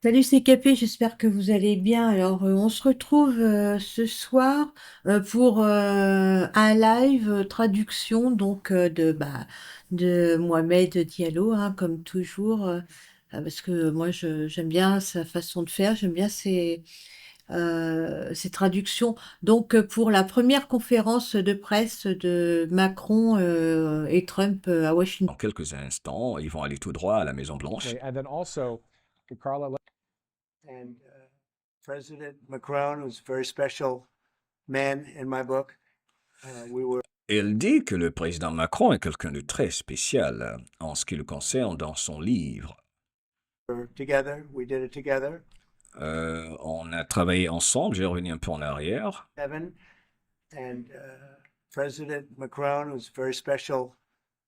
Salut, c'est Capé, j'espère que vous allez bien. Alors, on se retrouve ce soir pour un live traduction de Mohamed Diallo, hein, comme toujours, parce que moi j'aime bien sa façon de faire, j'aime bien ses traductions. Donc, pour la première conférence de presse de Macron et Trump à Washington. Dans quelques instants, ils vont aller tout droit à la Maison-Blanche. Okay, and then also, Carla, And President Macron was a very special man in my book. We were Elle dit que le président Macron est quelqu'un de très spécial en ce qui le concerne dans son livre. together. We did it together. On a travaillé ensemble, j'ai revenu un peu en arrière. Evan and President Macron was a very special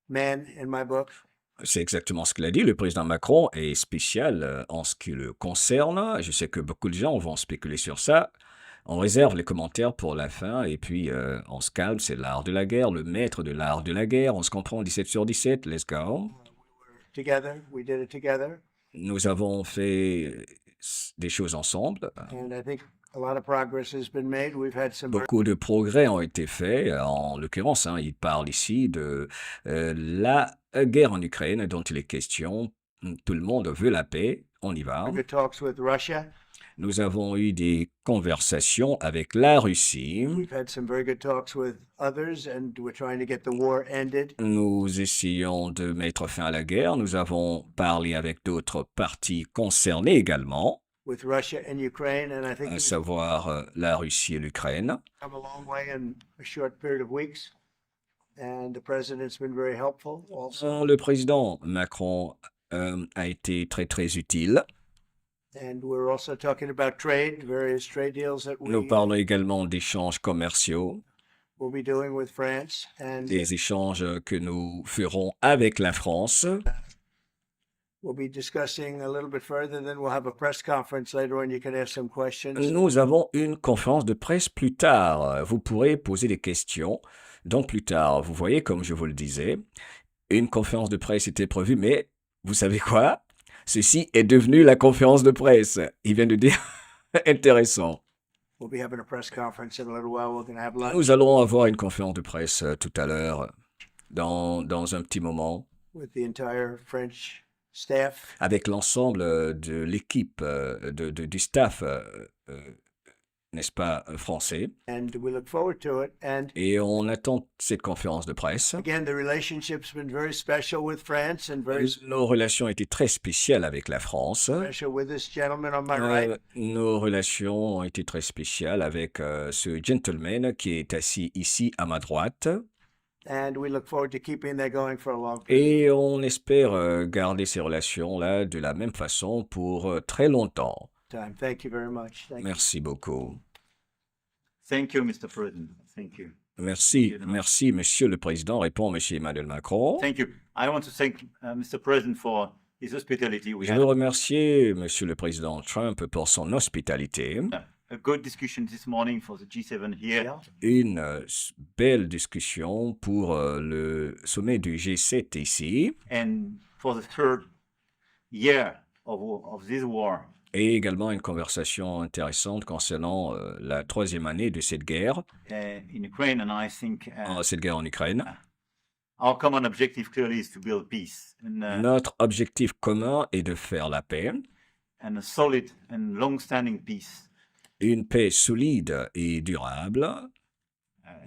man in my book. C'est exactement ce qu'il a dit. Le président Macron est spécial en ce qui le concerne. Je sais que beaucoup de gens vont spéculer sur ça. On réserve les commentaires pour la fin et puis on se calme. C'est l'art de la guerre, le maître de l'art de la guerre. On se comprend 17 sur 17. Let's go. We were together. We did it together. Nous avons fait des choses ensemble. And I think a lot of progress has been made. We've had some Beaucoup de progrès ont été faits. En l'occurrence, il parle ici de la guerre en Ukraine dont il est question. Tout le monde veut la paix. On y va. good talks with Russia. Nous avons eu des conversations avec la Russie. We've had some very good talks with others, and we're trying to get the war ended. Nous essayons de mettre fin à la guerre. Nous avons parlé avec d'autres parties concernées également, With Russia and Ukraine, and I think à we've savoir la Russie et l'Ukraine. come a long way in a short period of weeks. And the president's been very helpful also. Le président Macron a été très très utile. And we're also talking about trade, various trade deals that Nous we parlons également d'échanges commerciaux, will be doing with France. And des échanges que nous ferons avec la France. we'll be discussing a little bit further. Then we'll have a press conference later on. You can ask some questions. Nous avons une conférence de presse plus tard. Vous pourrez poser des questions. Donc plus tard, vous voyez, comme je vous le disais, une conférence de presse était prévue, mais vous savez quoi? Ceci est devenu la conférence de presse. Il vient de dire intéressant. We'll be having a press conference in a little while. We're going to have lunch Nous allons avoir une conférence de presse tout à l'heure, dans un petit moment, with the entire French staff. avec l'ensemble de l'équipe, du staff, n'est-ce pas, français. And we look forward to it. And Et on attend cette conférence de presse. again, the relationship's been very special with France and very Nos relations étaient très spéciales avec la France. special with this gentleman on my right. Nos relations ont été très spéciales avec ce gentleman qui est assis ici à ma droite. And we look forward to keeping that going for a long period. Et on espère garder ces relations-là de la même façon pour très longtemps. Time. Thank you very much. Thank you. Merci beaucoup. Thank you, Mr. President. Thank you. Merci, merci, Monsieur le Président, répond Monsieur Emmanuel Macron. Thank you. I want to thank Mr. President for his hospitality. We Je had veux remercier Monsieur le Président Trump pour son hospitalité. a good discussion this morning for the G7 here. Yeah. Une belle discussion pour le sommet du G7 ici And for the third year of this war, et également une conversation intéressante concernant la troisième année de cette guerre, in Ukraine, and I think cette guerre en Ukraine. our common objective clearly is to build peace Notre objectif commun est de faire la paix, and a solid and long-standing peace. une paix solide et durable.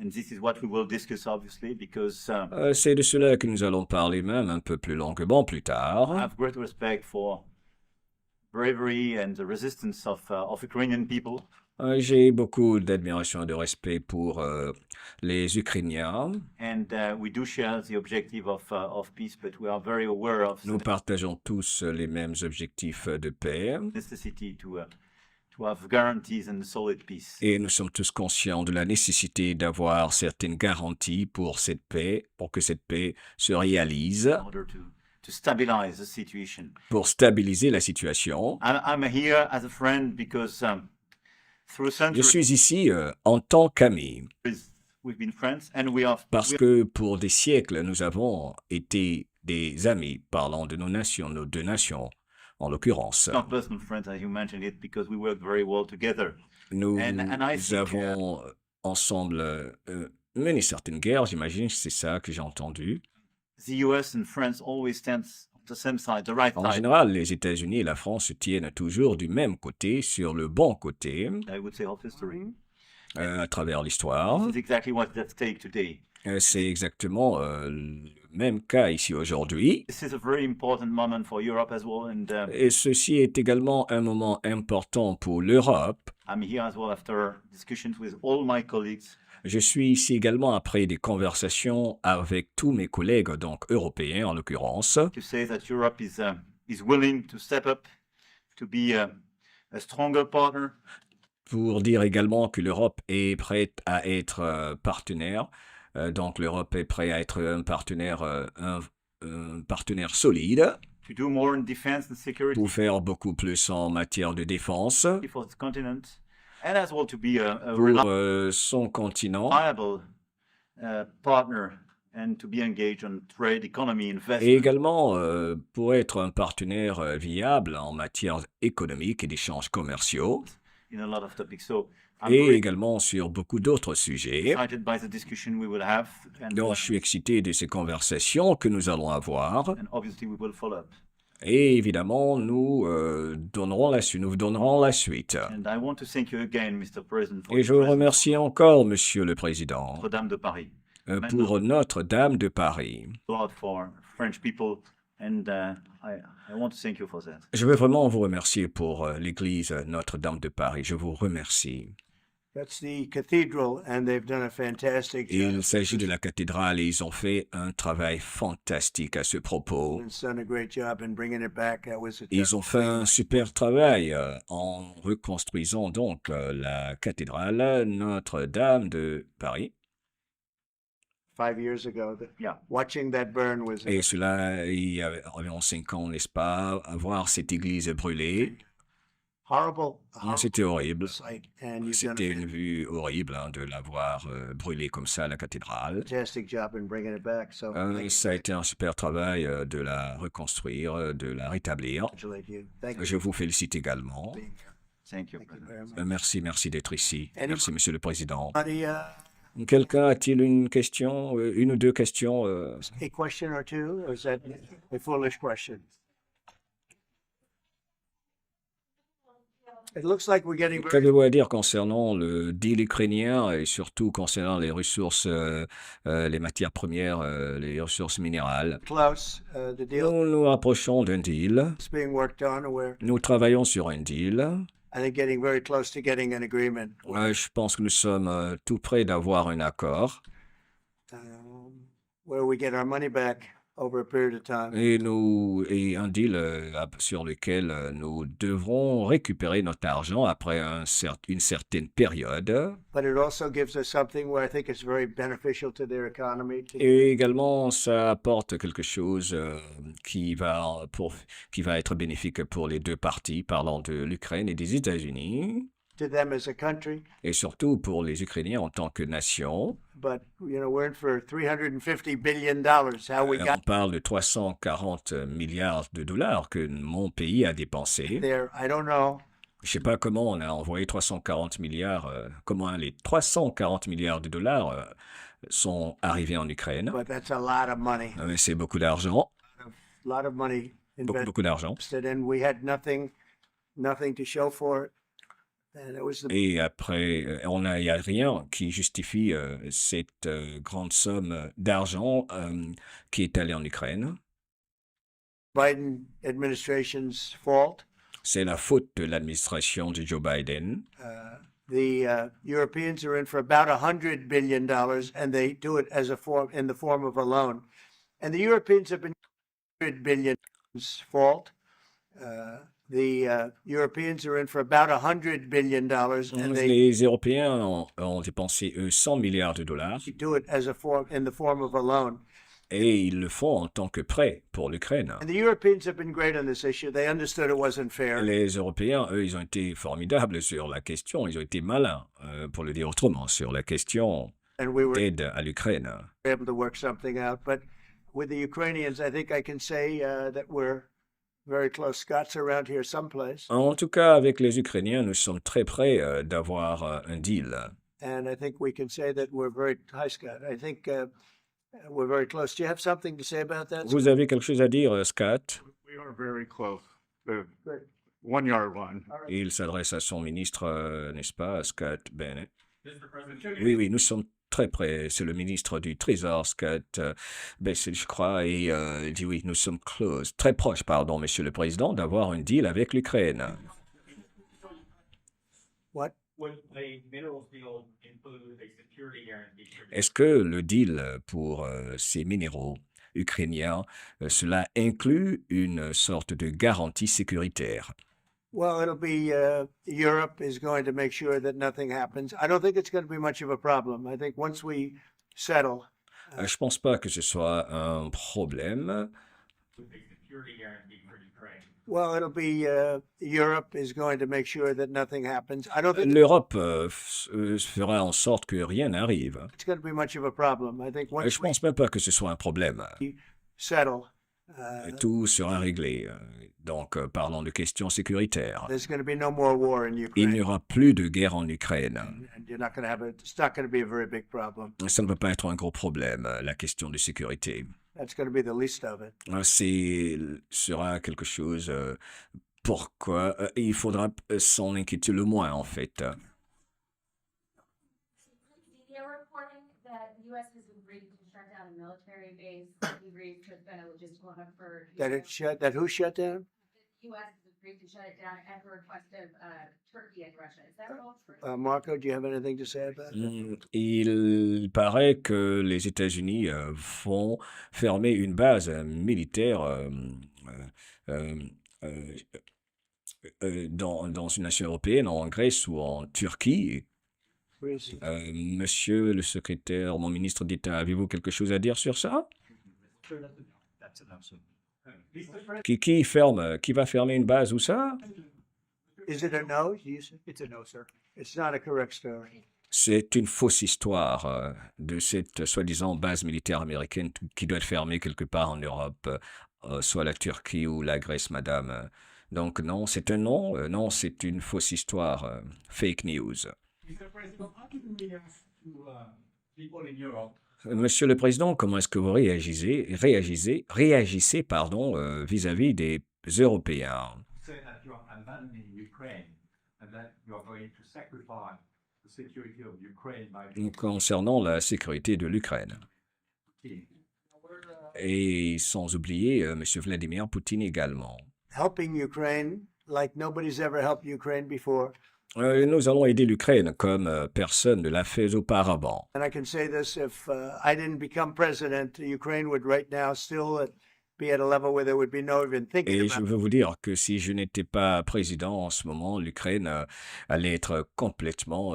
And this is what we will discuss, obviously, because C'est de cela que nous allons parler même un peu plus longuement plus I tard. have great respect for bravery and the resistance of Ukrainian people. J'ai beaucoup d'admiration et de respect pour les Ukrainiens. And we do share the objective of peace, but we are very aware of Nous the partageons tous les mêmes objectifs de paix necessity to have guarantees and solid peace. et nous sommes tous conscients de la nécessité d'avoir certaines garanties pour cette paix, pour que cette paix se réalise, In order to stabilize the situation. pour stabiliser la situation. I'm here as a friend because through Je centuries suis ici en tant qu'ami we've been friends, and we are parce que pour des siècles, nous avons été des amis parlant de nos nations, nos deux nations. en l'occurrence. Not personal friends, as you mentioned it, because we work very well together. Nous And I think, avons ensemble mené certaines guerres, j'imagine, c'est ça que j'ai entendu. the US and France always stands on the same side, the right En side, général, les États-Unis et la France se tiennent toujours du même côté, sur le bon côté, I would say, of history. à travers l'histoire. This is exactly what's at stake today. C'est exactement le même cas ici aujourd'hui. This is a very important moment for Europe as well, and Et ceci est également un moment important pour l'Europe. I'm here as well after discussions with all my colleagues. Je suis ici également après des conversations avec tous mes collègues, donc européens en l'occurrence, To say that Europe is willing to step up, to be a stronger partner, pour dire également que l'Europe est prête à être partenaire. Donc l'Europe est prête à être un partenaire solide to do more in defense and security pour faire beaucoup plus en matière de défense for the continent, and as well to be a pour son continent reliable partner and to be engaged on trade, economy, et investment. également pour être un partenaire viable en matière économique et d'échanges commerciaux In a lot of topics. So I'm et very également sur beaucoup d'autres sujets. excited by the discussion we will have, Donc je suis excité de ces conversations que nous allons avoir. and obviously we will follow up. Et évidemment, nous donnerons la suite. Nous vous donnerons la suite. And I want to thank you again, Mr. President, for Et je vous remercie encore, Monsieur le Président, Notre-Dame de Paris, pour Notre-Dame de Paris. Lord, for French people, and I want to thank you for that. Je veux vraiment vous remercier pour l'Église Notre-Dame de Paris. Je vous remercie. That's the cathedral, and they've done a fantastic job. Il s'agit de la cathédrale et ils ont fait un travail fantastique à ce propos. It's done a great job in bringing it back. That was a Ils ont fait un super travail en reconstruisant donc la cathédrale Notre-Dame de Paris. 5 years ago. Yeah. Watching that burn was Et cela, il y a environ 5 ans, n'est-ce pas, à voir cette église brûlée. horrible, C'était horrible. sight, and you've done C'était a une vue horrible de la voir brûler comme ça, la cathédrale. fantastic job in bringing it back. So I Ça a été un super travail de la reconstruire, de la rétablir. congratulate you. Thank you Je vous félicite également. for being here. Thank you, Thank you President. very much. Merci d'être ici. Any- Merci, Monsieur le Président. Anybody, Quelqu'un a-t-il une question, une ou deux questions a question or two, or is that a foolish question? It looks like we're getting very Qu'avez-vous à dire concernant le deal ukrainien et surtout concernant les ressources, les matières premières, les ressources minérales? close. The deal Nous nous rapprochons d'un deal. is being worked on, and we're, Nous travaillons sur un deal. I think, getting very close to getting an agreement. Je pense que nous sommes tout près d'avoir un accord Where we get our money back over a period of time. et un deal sur lequel nous devrons récupérer notre argent après une certaine période. But it also gives us something where I think it's very beneficial to their economy. Et également, ça apporte quelque chose qui va être bénéfique pour les deux parties, parlant de l'Ukraine et des États-Unis, To them as a country, et surtout pour les Ukrainiens en tant que nation. but we're in for $350 billion. How we On got parle de 340 milliards de dollars que mon pays a dépensé. there, I don't know. Je ne sais pas comment on a envoyé 340 milliards, comment les 340 milliards de dollars sont arrivés en Ukraine. But that's a lot of money, Mais c'est beaucoup d'argent, lot of money beaucoup d'argent. invested, and we had nothing to show for it. And it was the Et après, il n'y a rien qui justifie cette grande somme d'argent qui est allée en Ukraine. Biden administration's fault. C'est la faute de l'administration de Joe Biden. The Europeans are in for about $100 billion, and they do it as in the form of a loan. And the Europeans have been $100 billion's fault. The Europeans are in for about $100 billion, and they Les Européens ont dépensé, eux, 100 milliards de dollars do it as in the form of a loan. et ils le font en tant que prêt pour l'Ukraine. And the Europeans have been great on this issue. They understood it wasn't fair. Les Européens, eux, ils ont été formidables sur la question. Ils ont été malins, pour le dire autrement, sur la question And we were d'aide à l'Ukraine. able to work something out. But with the Ukrainians, I think I can say that we're very close. Scott's around here someplace. En tout cas, avec les Ukrainiens, nous sommes très près d'avoir un deal. And I think we can say that we're very, hi Scott, I think we're very close. Do you have something to say about that? Vous avez quelque chose à dire, Scott? We are very close. The Good. 1 yard line. All right. Il s'adresse à son ministre, n'est-ce pas, Scott Bennett? Mr. President, Oui, oui, nous sommes très près. C'est le ministre du Trésor, Scott Bessel, je crois, et il dit oui, nous sommes close, très proches, pardon, Monsieur le Président, d'avoir un deal avec l'Ukraine. What? would a minerals deal include a security guarantee? Est-ce que le deal pour ces minéraux ukrainiens, cela inclut une sorte de garantie sécuritaire? Well, it'll be Europe is going to make sure that nothing happens. I don't think it's going to be much of a problem. I think once we settle, Je pense pas que ce soit un problème. With a security guarantee for Ukraine. well, it'll be Europe is going to make sure that nothing happens. I don't think L'Europe fera en sorte que rien n'arrive. it's going to be much of a problem. I think once Je we pense même pas que ce soit un problème. settle, Tout sera réglé. Donc, parlons de questions sécuritaires. there's going to be no more war in Il Ukraine. n'y aura plus de guerre en Ukraine. And you're not going to have it. It's not going to be a very big problem. Ça ne peut pas être un gros problème, la question de sécurité. That's going to be the least of it. Sera quelque chose pourquoi il faudra s'en inquiéter le moins, en fait. They're reporting that the U.S. has agreed to shut down a military base that we agreed has been a logistical hub for. That who shut down? The U.S. has agreed to shut it down at the request of Turkey and Russia. Is that all true? Marco, do you have anything to say about that? Il paraît que les États-Unis vont fermer une base militaire dans une nation européenne, en Grèce ou en Turquie. Please. Monsieur le secrétaire, mon ministre d'État, avez-vous quelque chose à dire sur ça? That's enough. So, Qui va fermer une base ou ça? Is it a no? it's a no, sir. It's not a correct story. C'est une fausse histoire de cette soi-disant base militaire américaine qui doit être fermée quelque part en Europe, soit la Turquie ou la Grèce, madame. Donc non, c'est un non. Non, c'est une fausse histoire. Fake news. Mr. President, how do we react to people in Europe Monsieur le Président, comment est-ce que vous réagissez, vis-à-vis des Européens? say that you are abandoning Ukraine and that you are going to sacrifice the security of Ukraine by Concernant la sécurité de l'Ukraine. Putin? Et sans oublier M. Vladimir Poutine également. Helping Ukraine like nobody's ever helped Ukraine before. Nous allons aider l'Ukraine comme personne ne l'a fait auparavant. And I can say this, if I didn't become president, Ukraine would right now still be at a level where there would be no even thinking Et je about veux vous dire que si je n'étais pas président en ce moment, l'Ukraine allait être complètement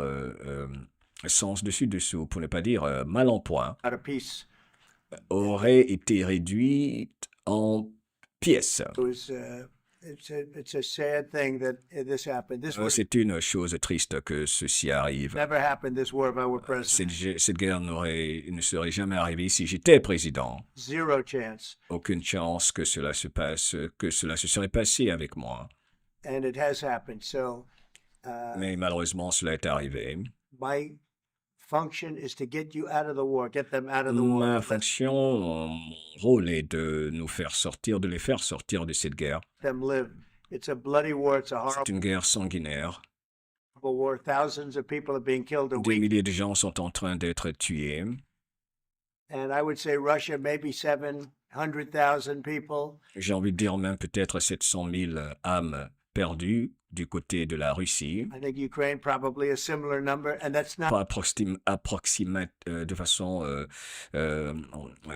sans dessus-dessous, pour ne pas dire mal en point, a peace. aurait été réduite en pièces. It was, it's a sad thing that this happened. This would C'est une chose triste que ceci arrive. never happened, this war, if I were president. Cette guerre ne serait jamais arrivée si j'étais président. Zero chance. Aucune chance que cela se passe, que cela se serait passé avec moi. And it has happened. So Mais malheureusement, cela est arrivé. my function is to get you out of the war, get them out of the war. Ma Let fonction, mon rôle est de les faire sortir de cette guerre. them live. It's a bloody war. It's a C'est horrible une guerre sanguinaire. war. Thousands of people are being killed a Des week. milliers de gens sont en train d'être tués. And I would say Russia, maybe 700,000 people. J'ai envie de dire même peut-être 700 000 âmes perdues du côté de la Russie. I think Ukraine probably a similar number. And that's not Pas de façon,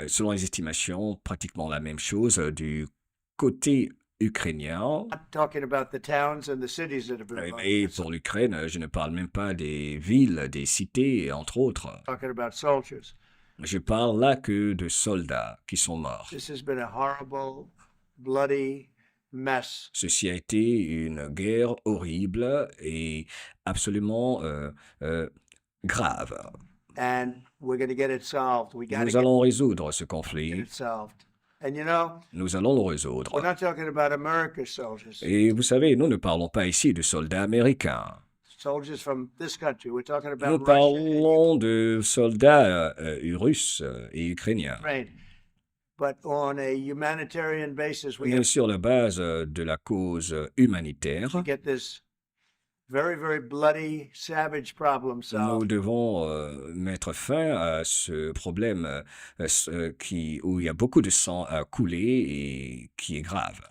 selon les estimations, pratiquement la même chose du côté ukrainien. talking about the towns and the cities that have been Et bombed. pour l'Ukraine, je ne parle même pas des villes, des cités, entre autres. Talking about soldiers. Je parle là que de soldats qui sont morts. This has been a horrible, bloody mess. Ceci a été une guerre horrible et absolument grave. And we're going to get it solved. We got to Nous allons résoudre ce conflit. get it solved. And you know, Nous allons le we're résoudre. not talking about America's soldiers, Et vous savez, nous ne parlons pas ici de soldats américains. soldiers from this country. We're talking Nous about Russia and parlons de soldats russes et ukrainiens. Ukraine. But on a humanitarian basis, we Mais have sur la base de la cause humanitaire, to get this very, very bloody, savage problem nous solved. devons mettre fin à ce problème où il y a beaucoup de sang à couler et qui est grave.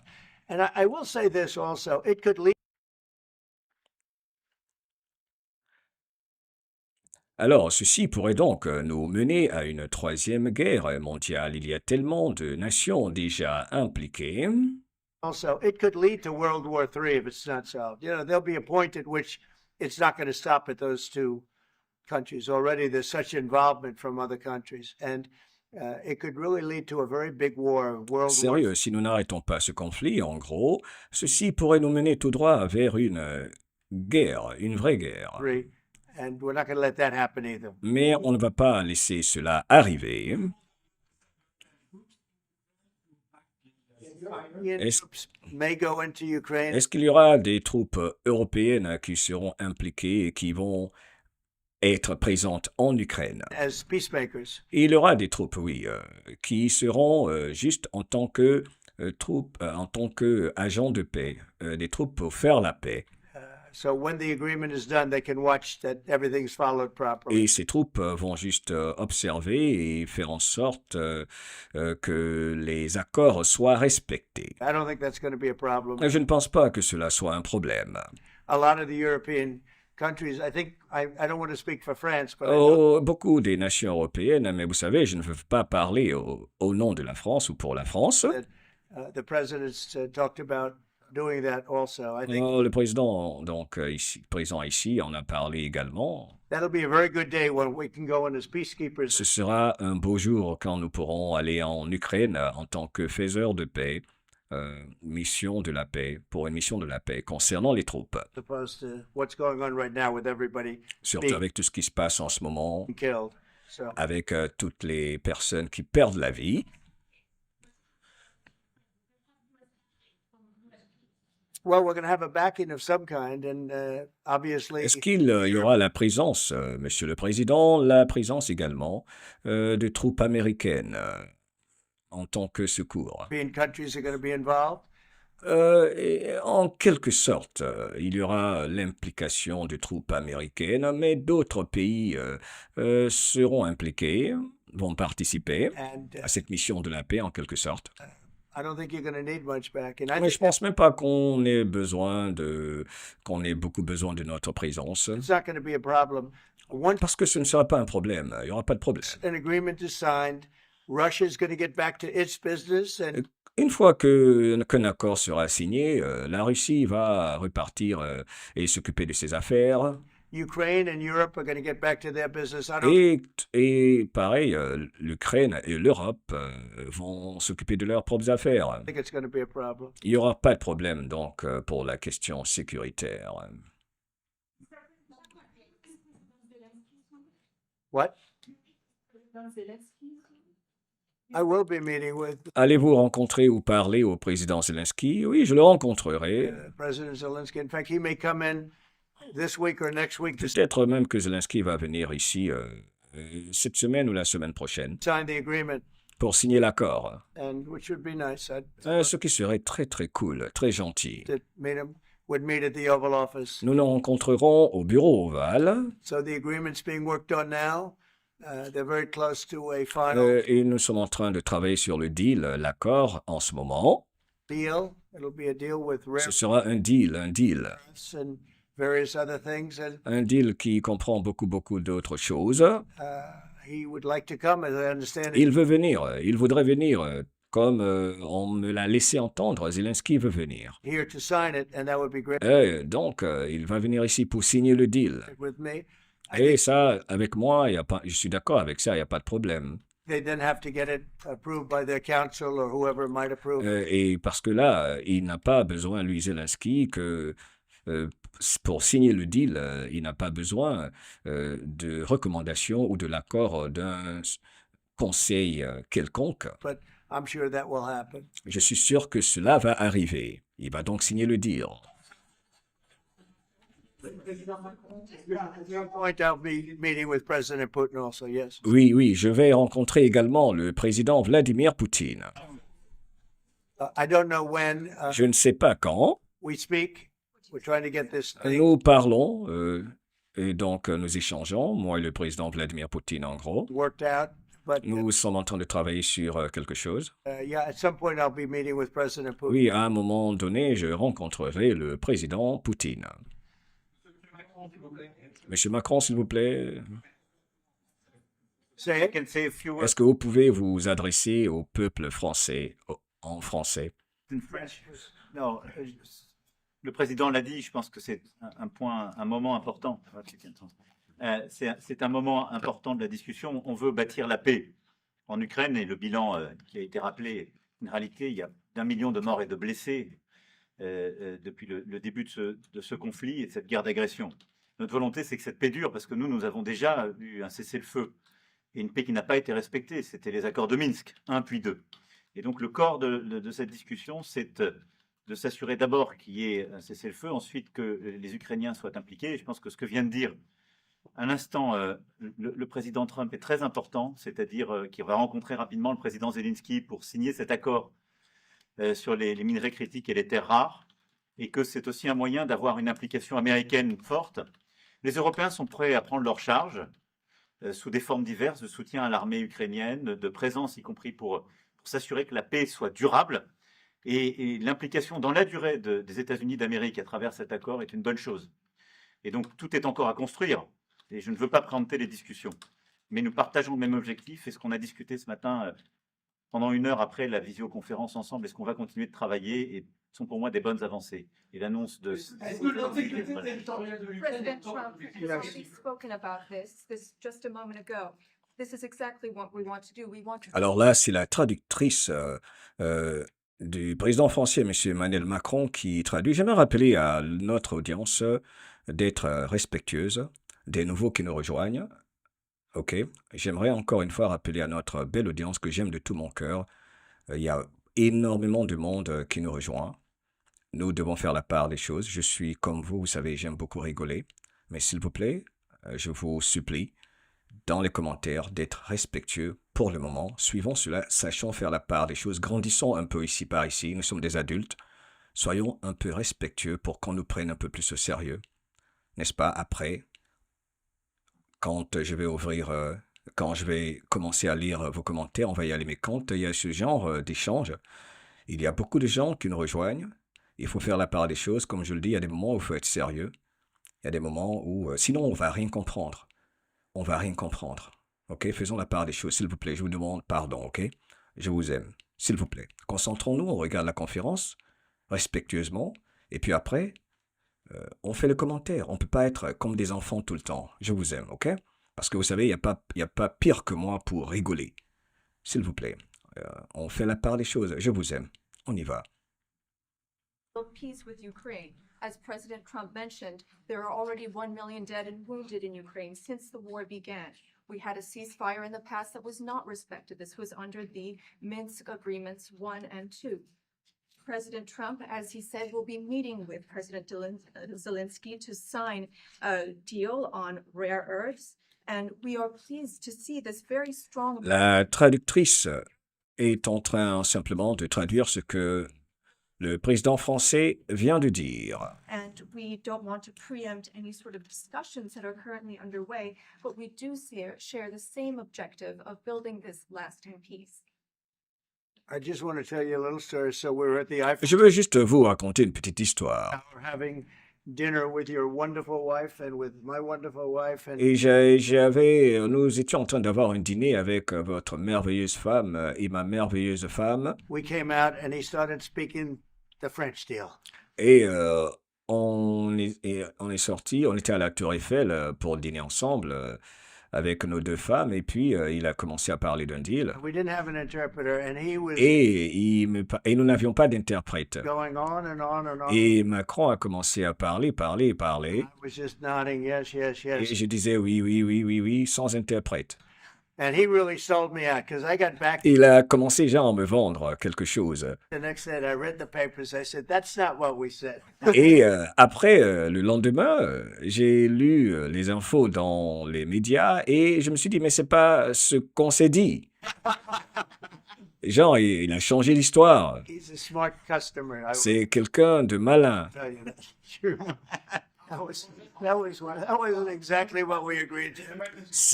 And I will say this also: it could lead Alors, ceci pourrait donc nous mener à une troisième guerre mondiale. Il y a tellement de nations déjà impliquées. also it could lead to World War III if it's not solved. You know, there'll be a point at which it's not going to stop at those two countries. Already, there's such involvement from other countries, and it could really lead to a very big war, World War Sérieux, si nous n'arrêtons pas ce conflit, en gros, ceci pourrait nous mener tout droit vers une guerre, une vraie guerre. III, and we're not going to let that happen either. Mais on ne va pas laisser cela arriver. European Est-ce- troops may go into Ukraine. Est-ce qu'il y aura des troupes européennes qui seront impliquées et qui vont être présentes en Ukraine? As peacemakers. Et il y aura des troupes, oui, qui seront juste en tant que troupes, en tant qu'agents de paix, des troupes pour faire la paix. So when the agreement is done, they can watch that everything's followed properly. Et ces troupes vont juste observer et faire en sorte que les accords soient respectés. I don't think that's going to be a problem. Je ne pense pas que cela soit un problème. A lot of the European countries, I don't want to speak for France, but I know Beaucoup des nations européennes, mais vous savez, je ne veux pas parler au nom de la France ou pour la France. that the president's talked about doing that also. I think Le président, donc présent ici, en a parlé également. that'll be a very good day when we can go in as peacekeepers. Ce sera un beau jour quand nous pourrons aller en Ukraine en tant que faiseurs de paix, mission de la paix, pour une mission de la paix concernant les troupes, As opposed to what's going on right now with everybody surtout being avec tout ce qui se passe en ce moment, killed. So avec toutes les personnes qui perdent la vie. well, we're going to have a backing of some kind, and obviously Est-ce qu'il y aura la présence, Monsieur le Président, la présence également de troupes américaines en tant que secours? European countries are going to be involved. Et en quelque sorte, il y aura l'implication de troupes américaines, mais d'autres pays seront impliqués, vont participer And à cette mission de la paix en quelque sorte. I don't think you're going to need much backing. I Mais je think pense même pas qu'on ait beaucoup besoin de notre présence, it's not going to be a problem. Once parce que ce ne sera pas un problème, il n'y aura pas de problème. an agreement is signed, Russia's going to get back to its business, and Une fois qu'un accord sera signé, la Russie va repartir et s'occuper de ses affaires. Ukraine and Europe are going to get back to their business. I don't Et pareil, l'Ukraine et l'Europe vont s'occuper de leurs propres affaires. think it's going to be a problem. Il n'y aura pas de problème donc pour la question sécuritaire. What? I will be meeting with Allez-vous rencontrer ou parler au président Zelensky? Oui, je le rencontrerai. President Zelensky. In fact, he may come in this week or next week to Peut-être même que Zelensky va venir ici cette semaine ou la semaine prochaine sign the agreement, pour signer l'accord. and which would be nice. Ce qui serait très très cool, très gentil. Would meet at the Oval Office. Nous nous rencontrerons au bureau ovale So the agreement's being worked on now. They're very close to a final et nous sommes en train de travailler sur le deal, l'accord en ce moment. deal. It'll be a deal with rare Ce sera un deal earths and various other things, and un deal qui comprend beaucoup d'autres choses. he would like to come, as I understand it. Il veut venir, il voudrait venir, comme on me l'a laissé entendre, Zelensky veut venir. Here to sign it, and that would be great Donc, il va venir ici pour signer le deal. with me. I Et think ça, avec moi, je suis d'accord avec ça, il n'y a pas de problème. they then have to get it approved by their council or whoever might approve. Et parce que là, il n'a pas besoin, lui, Zelensky, pour signer le deal, il n'a pas besoin de recommandations ou de l'accord d'un conseil quelconque. But I'm sure that will happen. Je suis sûr que cela va arriver. Il va donc signer le deal. At some point, I'll be meeting with President Putin also, yes. Oui, oui, je vais rencontrer également le président Vladimir Poutine. I don't know when Je ne sais pas quand. we speak. We're trying to get this thing Nous parlons et donc nous échangeons, moi et le président Vladimir Poutine en gros. worked out. But Nous sommes en train de travailler sur quelque chose. yeah, at some point, I'll be meeting with President Putin. Oui, à un moment donné, je rencontrerai le président Poutine. Monsieur Macron, s'il vous plaît, Say it. can say a few words est-ce que vous pouvez vous adresser au peuple français en français? in French. Non, le président l'a dit, je pense que c'est un point, un moment important. C'est un moment important de la discussion. On veut bâtir la paix en Ukraine et le bilan qui a été rappelé, en réalité, il y a d'1 million de morts et de blessés depuis le début de ce conflit et de cette guerre d'agression. Notre volonté, c'est que cette paix dure, parce que nous avons déjà eu un cessez-le-feu et une paix qui n'a pas été respectée. C'était les accords de Minsk, 1 puis 2. Et donc le corps de cette discussion, c'est de s'assurer d'abord qu'il y ait un cessez-le-feu, ensuite que les Ukrainiens soient impliqués. Et je pense que ce que vient de dire à l'instant le président Trump est très important, c'est-à-dire qu'il va rencontrer rapidement le président Zelensky pour signer cet accord sur les minerais critiques et les terres rares, et que c'est aussi un moyen d'avoir une implication américaine forte. Les Européens sont prêts à prendre leur charge sous des formes diverses de soutien à l'armée ukrainienne, de présence, y compris pour s'assurer que la paix soit durable. Et l'implication dans la durée des États-Unis d'Amérique à travers cet accord est une bonne chose. Et donc, tout est encore à construire. Et je ne veux pas préempter les discussions. Mais nous partageons le même objectif. Et ce qu'on a discuté ce matin, pendant 1 heure après la visioconférence ensemble, est-ce qu'on va continuer de travailler, et sont pour moi des bonnes avancées. Et l'annonce de... President Trump has already spoken about this just a moment ago. This is exactly what we want to do. We want to Alors là, c'est la traductrice du président français, M. Emmanuel Macron, qui traduit. J'aimerais rappeler à notre audience d'être respectueuse des nouveaux qui nous rejoignent. OK. J'aimerais encore une fois rappeler à notre belle audience que j'aime de tout mon cœur. Il y a énormément de monde qui nous rejoint. Nous devons faire la part des choses. Je suis comme vous savez, j'aime beaucoup rigoler. Mais s'il vous plaît, je vous supplie, dans les commentaires, d'être respectueux pour le moment. Suivons cela, sachons faire la part des choses. Grandissons un peu ici par ici. Nous sommes des adultes. Soyons un peu respectueux pour qu'on nous prenne un peu plus au sérieux. N'est-ce pas? Après, quand je vais commencer à lire vos commentaires, on va y aller. Mais quand il y a ce genre d'échange, il y a beaucoup de gens qui nous rejoignent. Il faut faire la part des choses. Comme je le dis, il y a des moments où il faut être sérieux. Il y a des moments où, sinon, on ne va rien comprendre. On ne va rien comprendre. OK? Faisons la part des choses, s'il vous plaît. Je vous demande pardon, OK? Je vous aime. S'il vous plaît. Concentrons-nous, on regarde la conférence, respectueusement. Et puis après, on fait le commentaire. On ne peut pas être comme des enfants tout le temps. Je vous aime, OK? Parce que vous savez, il n'y a pas pire que moi pour rigoler. S'il vous plaît. On fait la part des choses. Je vous aime. On y va. peace with Ukraine. As President Trump mentioned, there are already 1 million dead and wounded in Ukraine since the war began. We had a ceasefire in the past that was not respected. This was under the Minsk Agreements 1 and 2. President Trump, as he said, will be meeting with President Zelensky to sign a deal on rare earths. And we are pleased to see this very strong... La traductrice est en train simplement de traduire ce que le président français vient de dire. And we don't want to preempt any sort of discussions that are currently underway, but we do share the same objective of building this lasting peace. I just want to tell you a little story. So we were at the Eiffel Je veux juste vous raconter une petite histoire. Tower having dinner with your wonderful wife and with my wonderful wife. And Et nous étions en train d'avoir un dîner avec votre merveilleuse femme et ma merveilleuse femme. we came out and he started speaking the French deal. Et on est sorti, on était à la Tour Eiffel pour dîner ensemble avec nos deux femmes. Et puis, il a commencé à parler d'un deal. We didn't have an interpreter and he was Et nous n'avions pas d'interprète. going on and on and on. Et Macron a commencé à parler. I was just nodding, yes, yes, Et yes. je disais oui, oui, oui, oui, oui, sans interprète. And he really sold me out because I got back Il a commencé déjà à me vendre quelque chose. the next day and I read the papers. I said, that's not what we said. Et après, le lendemain, j'ai lu les infos dans les médias et je me suis dit, mais c'est pas ce qu'on s'est dit. Genre, il a changé l'histoire. He's a smart customer. I will C'est quelqu'un de malin. tell you that. Sure. That wasn't exactly what we agreed to.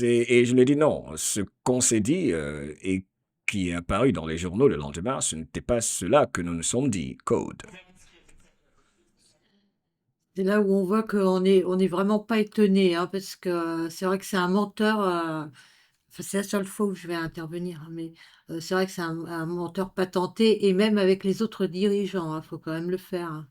Et je lui ai dit non, ce qu'on s'est dit et qui est apparu dans les journaux le lendemain, ce n'était pas cela que nous nous sommes dit, Code. C'est là où on voit on est vraiment pas étonné, hein, parce que c'est vrai que c'est un menteur. Enfin, c'est la seule fois où je vais intervenir, hein, mais c'est vrai que c'est un menteur patenté, et même avec les autres dirigeants, il faut quand même le faire, hein.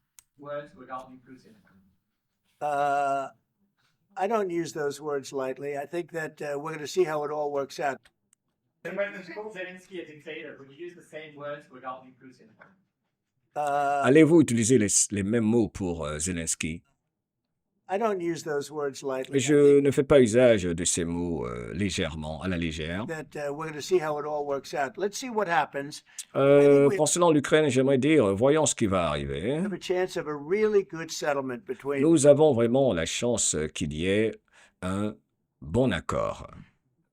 I don't use those words lightly. I think that we're going to see how it all works out. And when they call Zelensky a dictator, would you use the same words regarding Putin? Allez-vous utiliser les mêmes mots pour Zelensky? I don't use those words lightly. I Je ne fais pas usage de ces mots légèrement, à la légère. think that we're going to see how it all works out. Let's see what happens. Concernant l'Ukraine, j'aimerais dire, voyons ce qui va arriver. We have a chance of a really good settlement between Nous avons vraiment la chance qu'il y ait un bon accord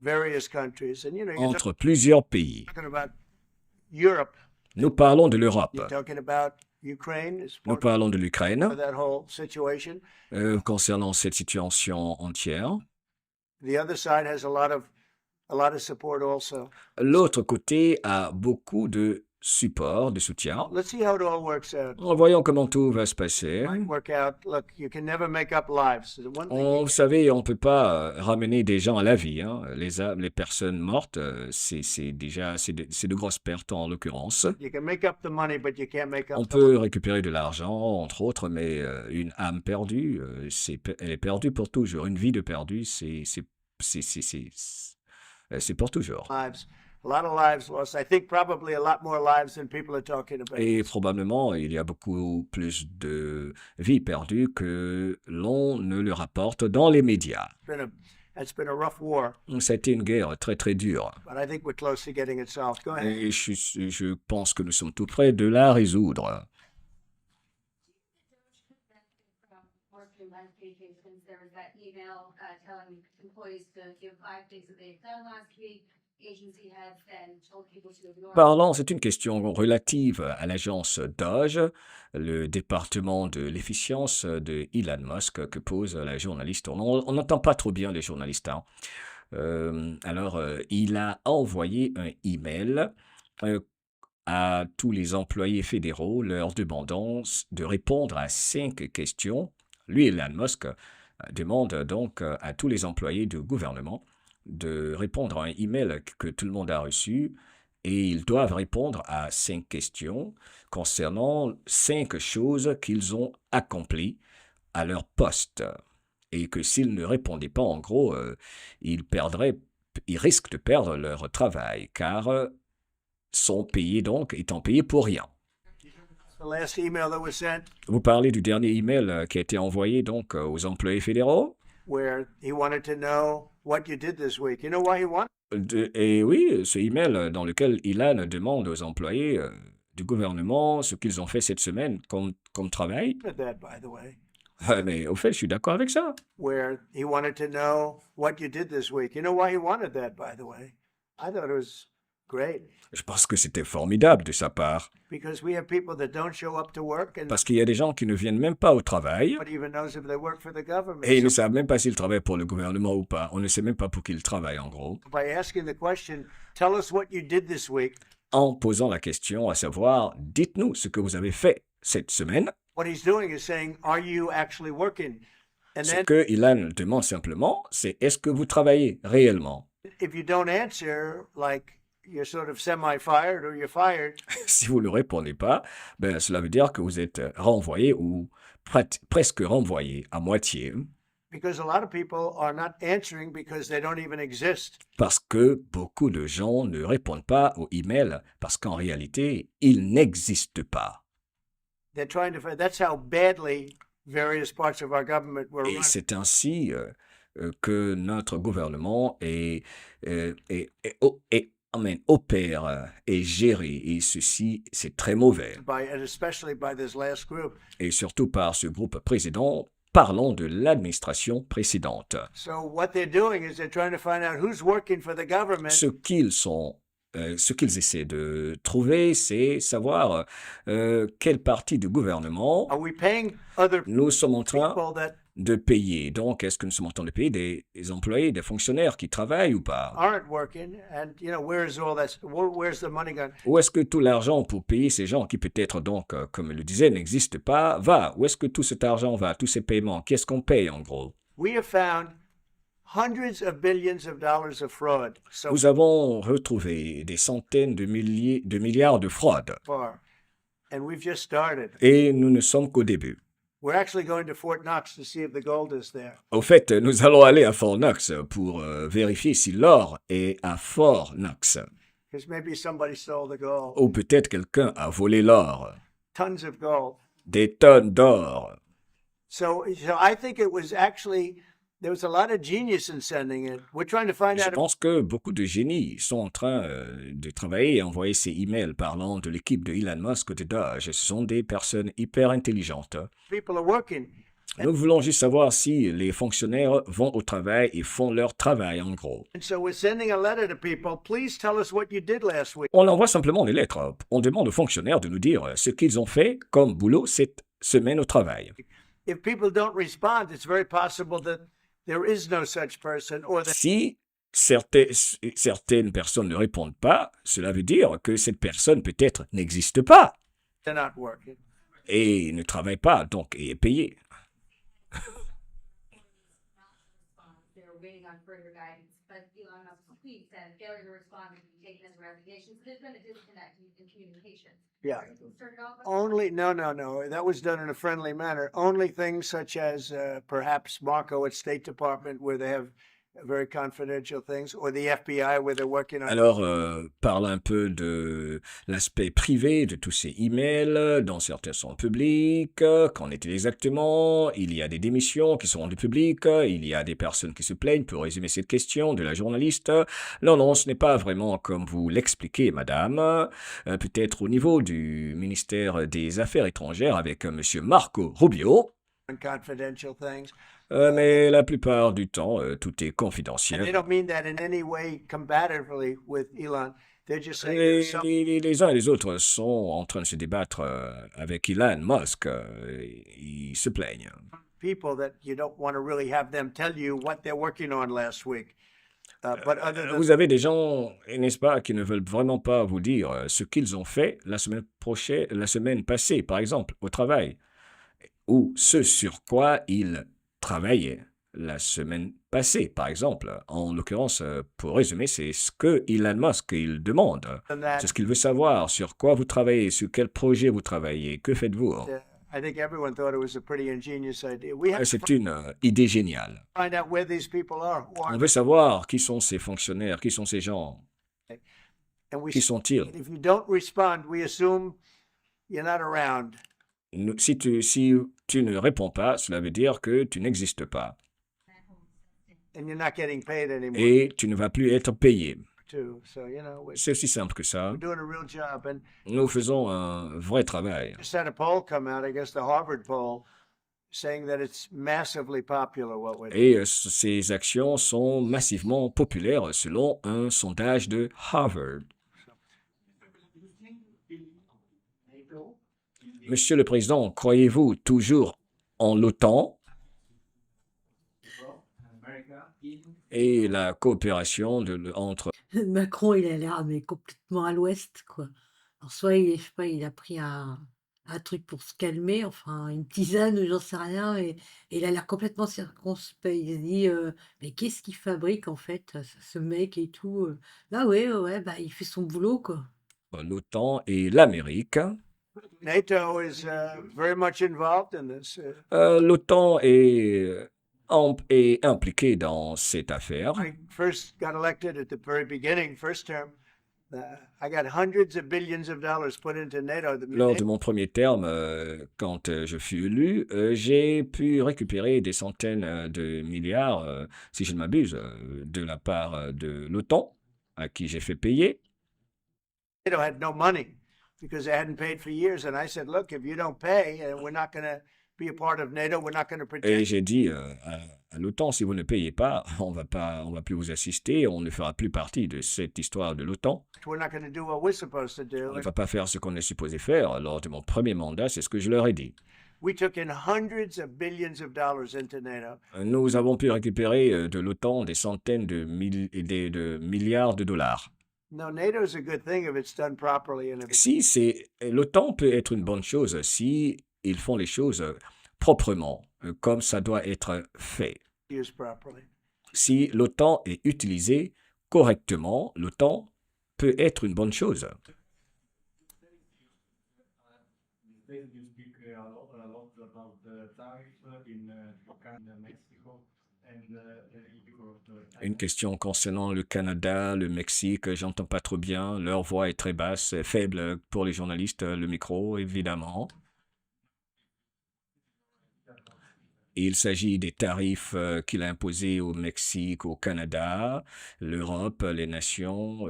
various countries. And, you know, you're entre plusieurs pays. talking about Europe. Nous parlons de l'Europe, You're talking about Ukraine as nous part parlons de l'Ukraine, of that whole situation. concernant cette situation entière. The other side has a lot of support also. L'autre côté a beaucoup de support, de soutien. Let's see how it all works out. Voyons comment tout va se passer. Might work out. Look, you can never make up lives. The one thing Vous savez, on ne peut pas ramener des gens à la vie, hein. Les personnes mortes, c'est de grosses pertes en l'occurrence. you can make up the money, but you can't make up On the peut récupérer de l'argent, entre autres, mais une âme perdue, elle est perdue pour toujours. Une vie de perdue, c'est pour toujours. lives. A lot of lives lost. I think probably a lot more lives than people are talking about. Et probablement, il y a beaucoup plus de vies perdues que l'on ne le rapporte dans les médias. It's been a rough war, Ça a été une guerre très très dure. but I think we're close to getting it solved. Go ahead. Et je pense que nous sommes tout près de la résoudre. From working last week, since there was that email telling employees to give 5 things that they've done last week, agency heads then told people to ignore. Parlant, c'est une question relative à l'agence Doge, le département de l'efficience de Elon Musk que pose la journaliste. On n'entend pas trop bien les journalistes, hein. Alors, il a envoyé un email à tous les employés fédéraux leur demandant de répondre à 5 questions. Lui, Elon Musk, demande donc à tous les employés du gouvernement de répondre à un email que tout le monde a reçu, et ils doivent répondre à 5 questions concernant 5 choses qu'ils ont accomplies à leur poste. Et que s'ils ne répondaient pas, en gros, ils risquent de perdre leur travail, car sont payés donc, étant payés pour rien. The last email that was sent, Vous parlez du dernier email qui a été envoyé donc aux employés fédéraux? where he wanted to know what you did this week. You know why he wanted? Et oui, ce email dans lequel Elon demande aux employés du gouvernement ce qu'ils ont fait cette semaine comme travail. That, by the way, Mais au fait, je suis d'accord avec ça. where he wanted to know what you did this week. You know why he wanted that, by the way? I thought it was great Je pense que c'était formidable de sa part, because we have people that don't show up to work and parce qu'il y a des gens qui ne viennent même pas au travail nobody even knows if they work for the government. et ils ne So savent même pas s'ils travaillent pour le gouvernement ou pas. On ne sait même pas pour qui ils travaillent en gros. by asking the question, tell us what you did this week, En posant la question, à savoir, dites-nous ce que vous avez fait cette semaine. what he's doing is saying, are you actually working? And Ce then que Elon demande simplement, c'est est-ce que vous travaillez réellement? if you don't answer, like you're sort of semi-fired or you're fired, Si vous ne répondez pas, ben, cela veut dire que vous êtes renvoyé ou presque renvoyé à moitié, because a lot of people are not answering because they don't even exist. parce que beaucoup de gens ne répondent pas aux emails parce qu'en réalité, ils n'existent pas. They're trying to find, that's how badly various parts of our government were Et run. c'est ainsi que notre gouvernement opère et gère. Et ceci, c'est très mauvais. and especially by this last group. Et surtout par ce groupe précédent, parlant de l'administration précédente. So what they're doing is they're trying to find out who's working for the government. Ce qu'ils essaient de trouver, c'est savoir quelle partie du gouvernement Are we paying other nous sommes en train people that de payer. Donc, est-ce que nous sommes en train de payer des employés, des fonctionnaires qui travaillent ou pas? aren't working? And where's all that? Where's the money gone? Où est-ce que tout l'argent pour payer ces gens qui peut-être donc, comme je le disais, n'existe pas, va? Où est-ce que tout cet argent va? Tous ces paiements, qu'est-ce qu'on paye en gros? We have found hundreds of billions of dollars of fraud so Nous avons retrouvé des centaines de milliards de fraudes far, and we've just started. et nous ne sommes qu'au début. We're actually going to Fort Knox to see if the gold is there. Au fait, nous allons aller à Fort Knox pour vérifier si l'or est à Fort Knox. Because maybe somebody stole the gold. Ou peut-être quelqu'un a volé l'or. Tons of gold. Des tonnes d'or. So I think it was actually, there was a lot of genius in sending it. We're trying to find Je out pense que beaucoup de génies sont en train de travailler et envoyer ces emails parlant de l'équipe de Elon Musk de Doge. Ce sont des personnes hyper intelligentes. if people are working. Nous voulons juste savoir si les fonctionnaires vont au travail et font leur travail, en gros. And so we're sending a letter to people. Please tell us what you did last week. On envoie simplement des lettres. On demande aux fonctionnaires de nous dire ce qu'ils ont fait comme boulot cette semaine au travail. If people don't respond, it's very possible that there is no such person or that Si certaines personnes ne répondent pas, cela veut dire que cette personne peut-être n'existe pas they're not working. et ne travaille pas, donc et est payée. They're waiting on further guidance, but Elon Musk's tweet said failure to respond would be taken as a resignation. So there's been a disconnect in communication. Yeah. Started off with- Only, no. That was done in a friendly manner. Only things such as perhaps Marco at State Department where they have very confidential things, or the FBI where they're working on. Alors, parle un peu de l'aspect privé de tous ces emails, dont certains sont publics. Qu'en est-il exactement? Il y a des démissions qui sont rendues publiques. Il y a des personnes qui se plaignent, pour résumer cette question, de la journaliste. Non, ce n'est pas vraiment comme vous l'expliquez, madame. Peut-être au niveau du ministère des Affaires étrangères avec monsieur Marco Rubio. Confidential things. Mais la plupart du temps, tout est And they confidentiel. don't mean that in any way combatively with Elon. They're just saying Les, there's some les uns et les autres sont en train de se débattre avec Elon Musk. Ils se plaignent. people that you don't want to really have them tell you what they're working on last week. But other than Vous avez des gens, n'est-ce pas, qui ne veulent vraiment pas vous dire ce qu'ils ont fait la semaine passée, par exemple, au travail, ou ce sur quoi ils travaillaient la semaine passée, par exemple. En l'occurrence, pour résumer, c'est ce que Elon Musk il demande. that, C'est ce qu'il veut savoir, sur quoi vous travaillez, sur quel projet vous travaillez, que faites-vous. I think everyone thought it was a pretty ingenious idea. We have to C'est une idée géniale. find out where these people are. Who On are veut savoir qui sont ces fonctionnaires, qui sont ces gens, and we, qui sont-ils. if you don't respond, we assume you're not around. Si tu ne réponds pas, cela veut dire que tu n'existes pas And you're not getting paid anymore, et tu ne vas plus être payé. too. So, we're C'est aussi simple que ça. doing a real job. And Nous faisons un vrai travail. just had a poll come out, I guess the Harvard poll, saying that it's massively popular what we're doing. Et ces actions sont massivement populaires selon un sondage de Harvard. Monsieur le Président, croyez-vous toujours en l'OTAN et la coopération entre... Macron, il a l'air mais complètement à l'ouest, quoi. Alors soit je sais pas, il a pris un truc pour se calmer, enfin une tisane, j'en sais rien, et il a l'air complètement circonspect. Il se dit, mais qu'est-ce qu'il fabrique en fait, ce mec et tout. Là, ouais, bah il fait son boulot, quoi. l'OTAN et l'Amérique. NATO is very much involved in this. L'OTAN est impliqué dans cette affaire. I first got elected at the very beginning, first term. I got hundreds of billions of dollars put into NATO. Lors de mon premier terme, quand je fus élu, j'ai pu récupérer des centaines de milliards, si je ne m'abuse, de la part de l'OTAN, à qui j'ai fait payer. NATO had no money because they hadn't paid for years. And I said, look, if you don't pay, we're not going to be a part of NATO. We're not going to protect. Et j'ai dit à l'OTAN, si vous ne payez pas, on va plus vous assister, on ne fera plus partie de cette histoire de l'OTAN. We're not going to do what we're supposed to do. On ne va pas faire ce qu'on est supposé faire. Lors de mon premier mandat, c'est ce que je leur ai dit. We took in hundreds of billions of dollars into NATO. Nous avons pu récupérer de l'OTAN des centaines de milliards de dollars. No, NATO is a good thing if it's done properly and if it's L'OTAN peut être une bonne chose si ils font les choses proprement, comme ça doit être fait. used properly. Si l'OTAN est utilisée correctement, l'OTAN peut être une bonne chose. Une question concernant le Canada, le Mexique, j'entends pas trop bien, leur voix est très basse, faible pour les journalistes, le micro évidemment. Il s'agit des tarifs qu'il a imposés au Mexique, au Canada, l'Europe, les nations,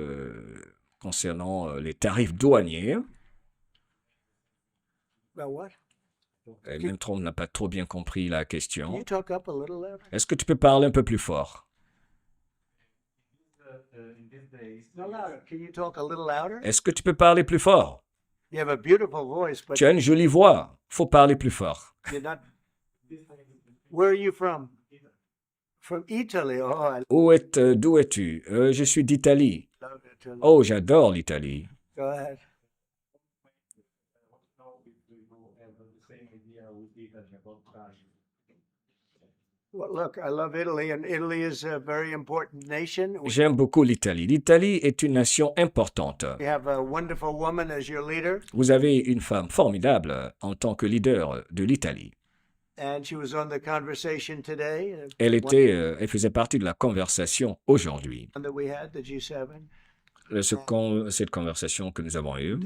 concernant les tarifs douaniers. About what? Et même Trump n'a pas trop bien compris la Can question. you talk up a little louder? Est-ce que tu peux parler un peu plus fort? No louder. Can you talk a little louder? Est-ce que tu peux parler plus fort? You have a beautiful voice, but Tu as une jolie voix. Faut parler plus fort. you're not. Where are you from? From Italy. Oh, D'où es-tu? Je suis d'Italie. love Italy. Oh, j'adore l'Italie. Go ahead. Well, look, I love Italy, and Italy is a very important nation. J'aime beaucoup l'Italie. L'Italie est une nation importante. We have a wonderful woman as your leader, Vous avez une femme formidable en tant que leader de l'Italie. and she was on the conversation today. Elle faisait partie de la conversation aujourd'hui. One that we had, the G7. Cette conversation que nous avons eue.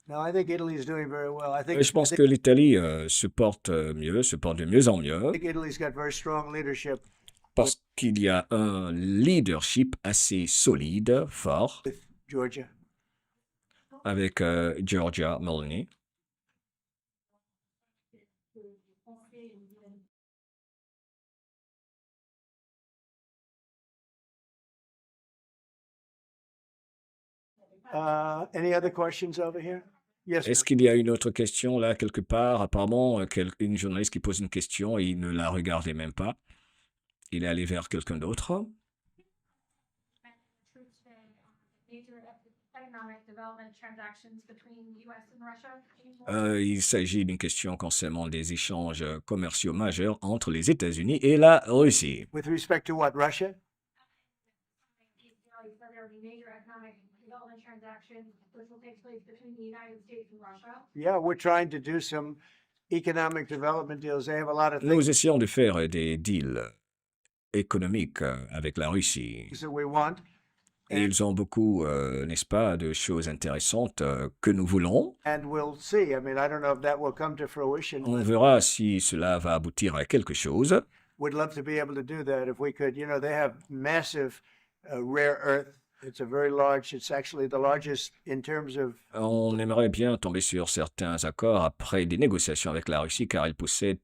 No, I think Italy is doing very well. Je pense que l'Italie se porte de mieux en mieux, I think Italy's got very strong leadership parce qu'il y a un leadership assez solide, fort, with Georgia. avec Giorgia Meloni. Any other questions over here? Yes. Est-ce qu'il y a une autre question là quelque part? Apparemment, une journaliste qui pose une question et il ne la regardait même pas. Il est allé vers quelqu'un d'autre. Il s'agit d'une question concernant des échanges commerciaux majeurs entre les États-Unis et la Russie. With respect to what, Russia? Yeah, we're trying to do some economic development deals. They have a lot of Nous things essayons de faire des deals économiques avec la Russie. that we want. Et ils ont beaucoup, n'est-ce pas, de choses intéressantes que nous voulons. And we'll see. I mean, I don't know if that will come to fruition. On But verra si cela va aboutir à quelque chose. would love to be able to do that if we could. You know, they have massive rare earth. It's a very large. It's actually the largest in terms of On aimerait bien tomber sur certains accords après des négociations avec la Russie car ils possèdent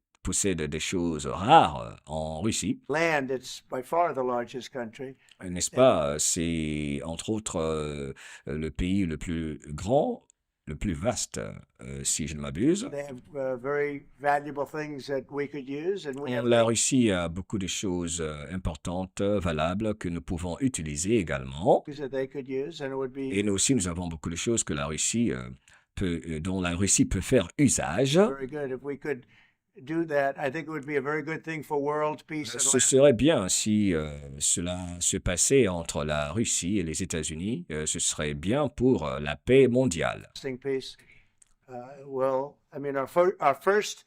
des choses rares en Russie. land. It's by far the largest country. N'est-ce pas? C'est entre autres le pays le plus grand, le plus vaste, si je ne m'abuse. They have very valuable things that we could use, and we have La Russie a beaucoup de choses importantes, valables, que nous pouvons utiliser également. things that they could use, and it would be Et nous aussi, nous avons beaucoup de choses que la Russie dont la Russie peut faire usage. very good if we could do that. I think it would be a very good thing for world peace and Ce serait bien si cela se passait entre la Russie et les États-Unis. Ce serait bien pour la paix mondiale. lasting peace. Well, I mean, our first,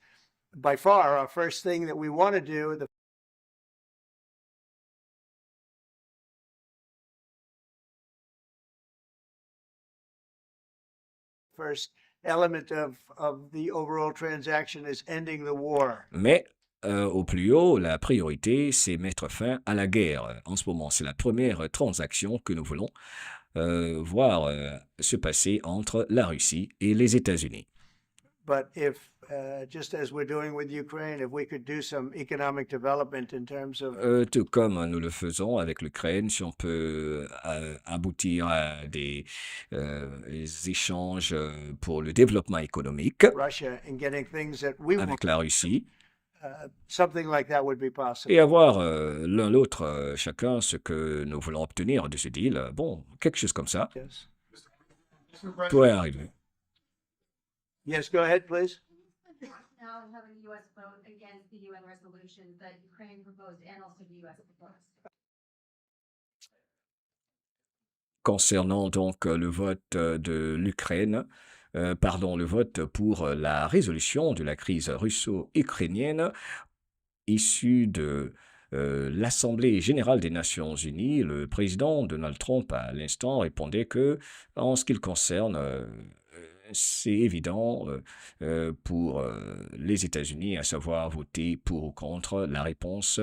by far, our first thing that we want to do, the first element of the overall transaction is ending the war. Mais au plus haut, la priorité, c'est mettre fin à la guerre. En ce moment, c'est la première transaction que nous voulons voir se passer entre la Russie et les États-Unis. But if, just as we're doing with Ukraine, if we could do some economic development in terms of Tout comme nous le faisons avec l'Ukraine, si on peut aboutir à des échanges pour le développement économique Russia and getting things that we want, avec la Russie something like that would be possible. et avoir l'un l'autre, chacun, ce que nous voulons obtenir de ce deal, bon, quelque chose comme ça Yes. pourrait arriver. Yes, go ahead, please. Now have a US vote against the UN resolution that Ukraine proposed and also the US proposed. Concernant donc le vote de l'Ukraine, le vote pour la résolution de la crise russo-ukrainienne issue de l'Assemblée générale des Nations unies, le président Donald Trump à l'instant répondait que, en ce qui le concerne, c'est évident pour les États-Unis, à savoir voter pour ou contre. La réponse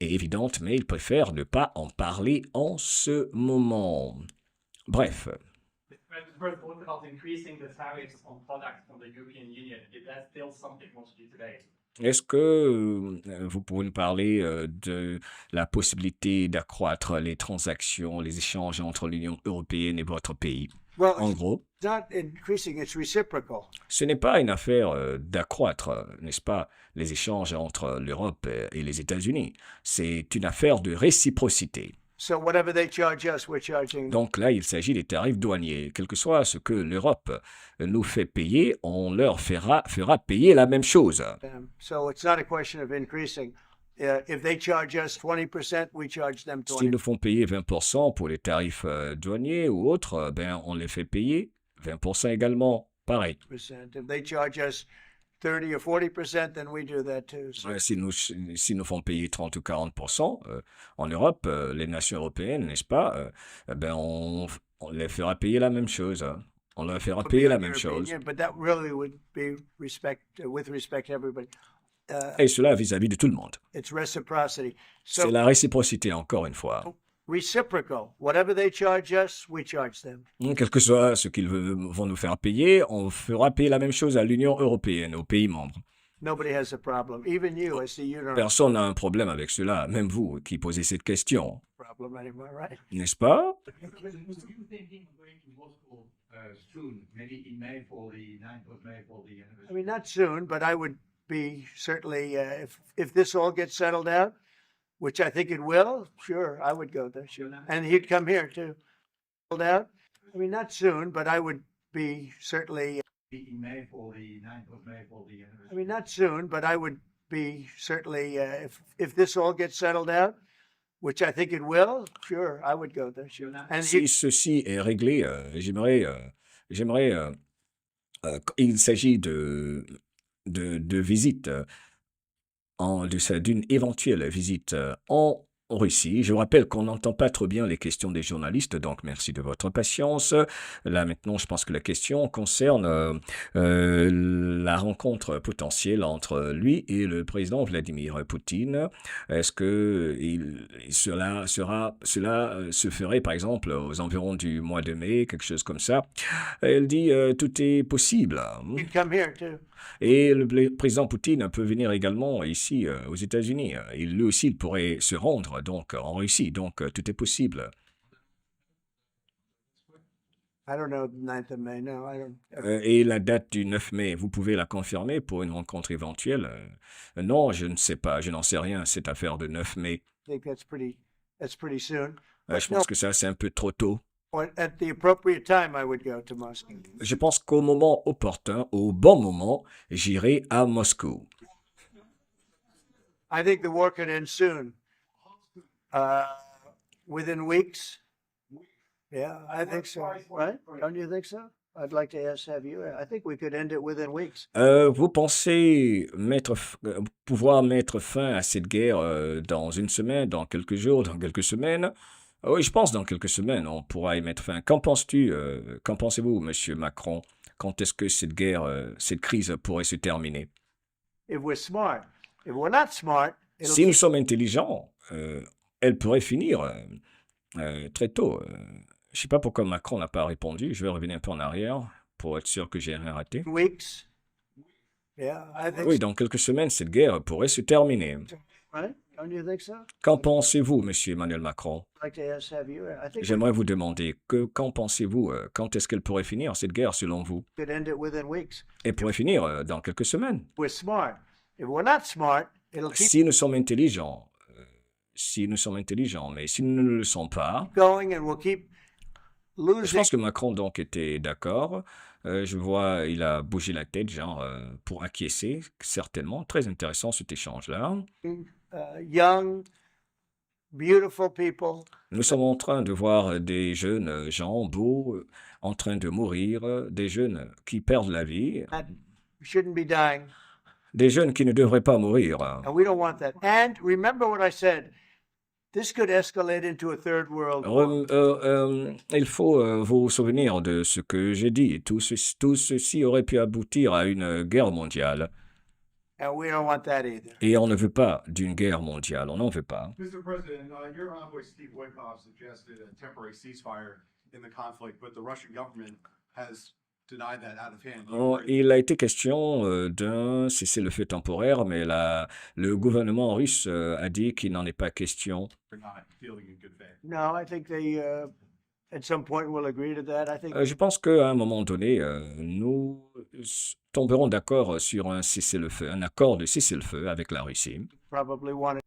est évidente, mais il préfère ne pas en parler en ce moment. Bref. First, what about increasing the tariffs on products from the European Union? Is that still something we want to do today? Est-ce que vous pouvez nous parler de la possibilité d'accroître les transactions, les échanges entre l'Union européenne et votre pays? Well, En gros, it's not increasing, it's reciprocal. ce n'est pas une affaire d'accroître, n'est-ce pas, les échanges entre l'Europe et les États-Unis. C'est une affaire de réciprocité. So whatever they charge us, we're charging. Donc là, il s'agit des tarifs douaniers. Quel que soit ce que l'Europe nous fait payer, on leur fera payer la même chose. them. So it's not a question of increasing. If they charge us 20%, we charge them S'ils 20%. nous font payer 20% pour les tarifs douaniers ou autres, ben, on les fait payer 20% également. Pareil. If they charge us 30 or 40%, then we do that too. So S'ils nous font payer 30 ou 40%, en Europe, les nations européennes, n'est-ce pas, ben, on les fera payer la même chose. Hein. On leur fera would be payer la on même European chose. Union, but that really would be with respect to everybody. Et cela vis-à-vis de tout le monde. It's reciprocity. C'est So la réciprocité, encore une fois. reciprocal. Whatever they charge us, we charge them. Quel que soit ce qu'ils vont nous faire payer, on fera payer la même chose à l'Union européenne, aux pays membres. Nobody has a problem. Even you, I see you don't have Personne n'a un problème avec cela, même vous qui posez cette question, a problem anymore, right? n'est-ce pas? I mean, not soon, but I would be certainly, if this all gets settled out, which I think it will, sure, I would go there, sure. And he'd come here too. Settled out? I mean, not soon, but I would be certainly, I mean, not soon, but I would be certainly, if this all gets settled out, which I think it will, sure, I would go there, sure. And Si he'd ceci est réglé, il s'agit de visites, d'une éventuelle visite en Russie. Je vous rappelle qu'on n'entend pas trop bien les questions des journalistes, donc merci de votre patience. Là maintenant, je pense que la question concerne la rencontre potentielle entre lui et le président Vladimir Poutine. Est-ce que cela se ferait par exemple aux environs du mois de mai, quelque chose comme ça? Elle dit tout est possible. he'd come here too. Et le président Poutine peut venir également ici aux États-Unis. Lui aussi, il pourrait se rendre donc en Russie. Donc tout est possible. I don't know the 9th of May, no, I don't. Et la date du 9 mai, vous pouvez la confirmer pour une rencontre éventuelle? Non, je ne sais pas, je n'en sais rien, cette affaire de 9 mai. I think that's pretty soon. Je pense que ça, c'est un peu trop tôt. Or at the appropriate time, I would go to Moscow. Je pense qu'au moment opportun, au bon moment, j'irai à Moscou. I think the war can end soon. Within weeks. Yeah, I think so. Right? Don't you think so? I'd like to have you. I think we could end it within weeks. Vous pensez pouvoir mettre fin à cette guerre dans une semaine, dans quelques jours, dans quelques semaines? Oui, je pense dans quelques semaines, on pourra y mettre fin. Qu'en penses-tu? Qu'en pensez-vous, Monsieur Macron? quand est-ce que cette guerre, cette crise pourrait se terminer. If we're smart. If we're not smart, it'll Si nous keep sommes intelligents, elle pourrait finir très tôt. Je ne sais pas pourquoi Macron n'a pas répondu. Je vais revenir un peu en arrière pour être sûr que j'ai rien raté. weeks. Yeah, I think Oui, so, dans quelques semaines, cette guerre pourrait se terminer. right? Don't you think so? Qu'en pensez-vous, Monsieur Emmanuel Macron? I'd like to have you. I think we J'aimerais vous demander, qu'en pensez-vous? Quand est-ce qu'elle pourrait finir, cette guerre, selon vous? could end it within weeks. Elle pourrait finir dans quelques semaines. We're smart. If we're not smart, it'll keep Si nous sommes intelligents, mais si nous ne le sommes pas, going and we'll keep je losing pense que Macron donc était d'accord. Je vois, il a bougé la tête, genre, pour acquiescer, certainement. Très intéressant cet échange-là. young, beautiful people Nous sommes en train de voir des jeunes gens beaux en train de mourir, des jeunes qui perdent la vie, that shouldn't be dying, des jeunes qui ne devraient pas mourir. and we don't want that. And remember what I said. This could escalate into a third world war. Il faut vous souvenir de ce que j'ai dit. Tout ceci aurait pu aboutir à une guerre mondiale. And we don't want that either. Et on ne veut pas d'une guerre mondiale. On n'en veut pas. Mr. President, your envoy Steve Witkoff suggested a temporary ceasefire in the conflict, but the Russian government has denied that out of hand. Do you agree? Il a été question d'un cessez-le-feu temporaire, mais le gouvernement russe a dit qu'il n'en est pas question. You're not dealing in good faith. No, I think they at some point will agree to that. I think Je pense qu'à un moment donné, nous tomberons d'accord sur un cessez-le-feu, un accord de cessez-le-feu avec la Russie. probably want it.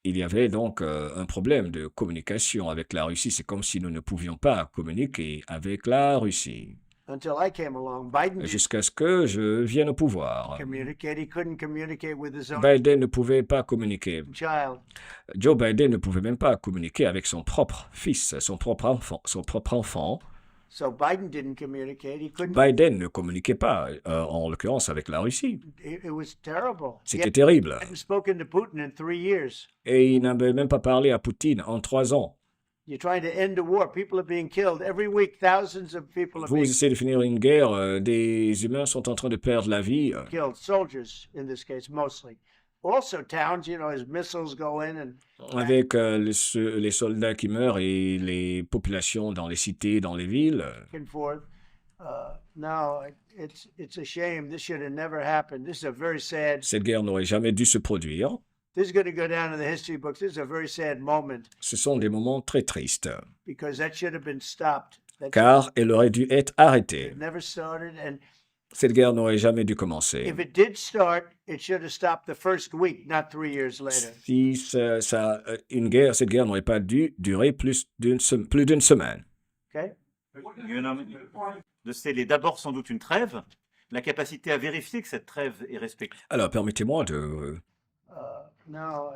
Il y avait donc un problème de communication avec la Russie. C'est comme si nous ne pouvions pas communiquer avec la Russie Until I came along, Biden didn't jusqu'à ce que je vienne au pouvoir. communicate. He couldn't communicate with his own Biden ne pouvait pas communiquer. child. Joe Biden ne pouvait même pas communiquer avec son propre fils, son propre enfant. So Biden didn't communicate. He couldn't. Biden ne communiquait pas, en l'occurrence avec la Russie. It was terrible. He C'était terrible. hadn't spoken to Putin in 3 years. Et il n'avait même pas parlé à Poutine en 3 ans. You're trying to end a war. People are being killed every week. Thousands of people are Vous being essayez de finir une guerre, des humains sont en train de perdre la vie. killed. Soldiers, in this case, mostly. Also, towns. As missiles go in and Avec les soldats qui meurent et les populations dans les cités, dans les villes. back and forth. No, it's a shame. This should have never happened. This is a very sad. Cette guerre n'aurait jamais dû se produire. This is going to go down in the history books. This is a very sad moment Ce sont des moments très tristes, because that should have been stopped. That car elle aurait dû être arrêtée. should have never started. And Cette guerre n'aurait jamais dû commencer. if it did start, it should have stopped the first week, not 3 years later. Si cette guerre n'aurait pas dû durer plus d'une semaine. Okay? De sceller d'abord sans doute une trêve, la capacité à vérifier que cette trêve est respectée. Alors, permettez-moi de... No,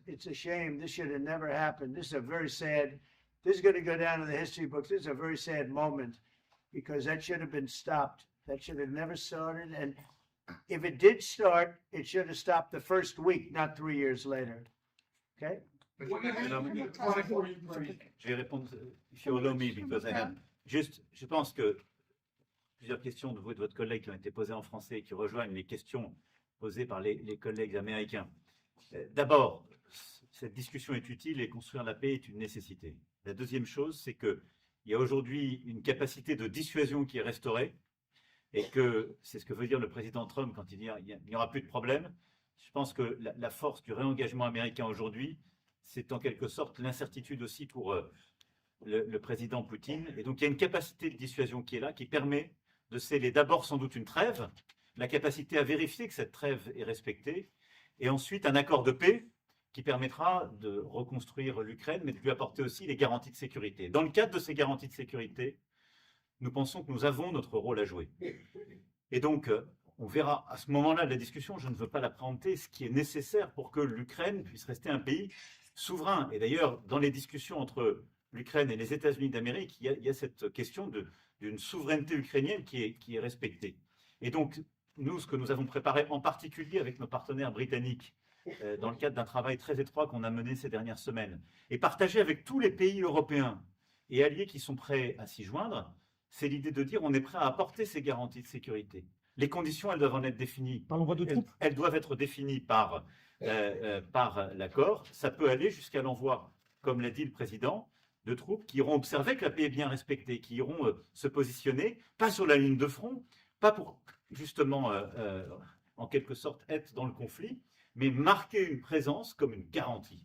it's a shame. This should have never happened. This is a very sad. This is going to go down in the history books. This is a very sad moment because that should have been stopped. That should have never started. And if it did start, it should have stopped the first week, not 3 years later. Okay? Je vais répondre, if you allow me, because I have. Juste, je pense que plusieurs questions de vous et de votre collègue qui ont été posées en français et qui rejoignent les questions posées par les collègues américains. D'abord, cette discussion est utile et construire la paix est une nécessité. La deuxième chose, c'est qu'il y a aujourd'hui une capacité de dissuasion qui est restaurée et que c'est ce que veut dire le président Trump quand il dit qu'il n'y aura plus de problème. Je pense que la force du réengagement américain aujourd'hui, c'est en quelque sorte l'incertitude aussi pour le président Poutine. Et donc il y a une capacité de dissuasion qui est là, qui permet de sceller d'abord sans doute une trêve, la capacité à vérifier que cette trêve est respectée, et ensuite un accord de paix qui permettra de reconstruire l'Ukraine, mais de lui apporter aussi les garanties de sécurité. Dans le cadre de ces garanties de sécurité, nous pensons que nous avons notre rôle à jouer. Et donc, on verra à ce moment-là de la discussion, je ne veux pas la préempter, ce qui est nécessaire pour que l'Ukraine puisse rester un pays souverain. Et d'ailleurs, dans les discussions entre l'Ukraine et les États-Unis d'Amérique, il y a cette question d'une souveraineté ukrainienne qui est respectée. Et donc, nous, ce que nous avons préparé, en particulier avec nos partenaires britanniques, dans le cadre d'un travail très étroit qu'on a mené ces dernières semaines, et partagé avec tous les pays européens et alliés qui sont prêts à s'y joindre, c'est l'idée de dire on est prêt à apporter ces garanties de sécurité. Les conditions, elles doivent en être définies. Par l'envoi de troupes. Elles doivent être définies par l'accord. Ça peut aller jusqu'à l'envoi, comme l'a dit le président, de troupes qui iront observer que la paix est bien respectée, qui iront se positionner, pas sur la ligne de front, pas pour justement, en quelque sorte, être dans le conflit, mais marquer une présence comme une garantie.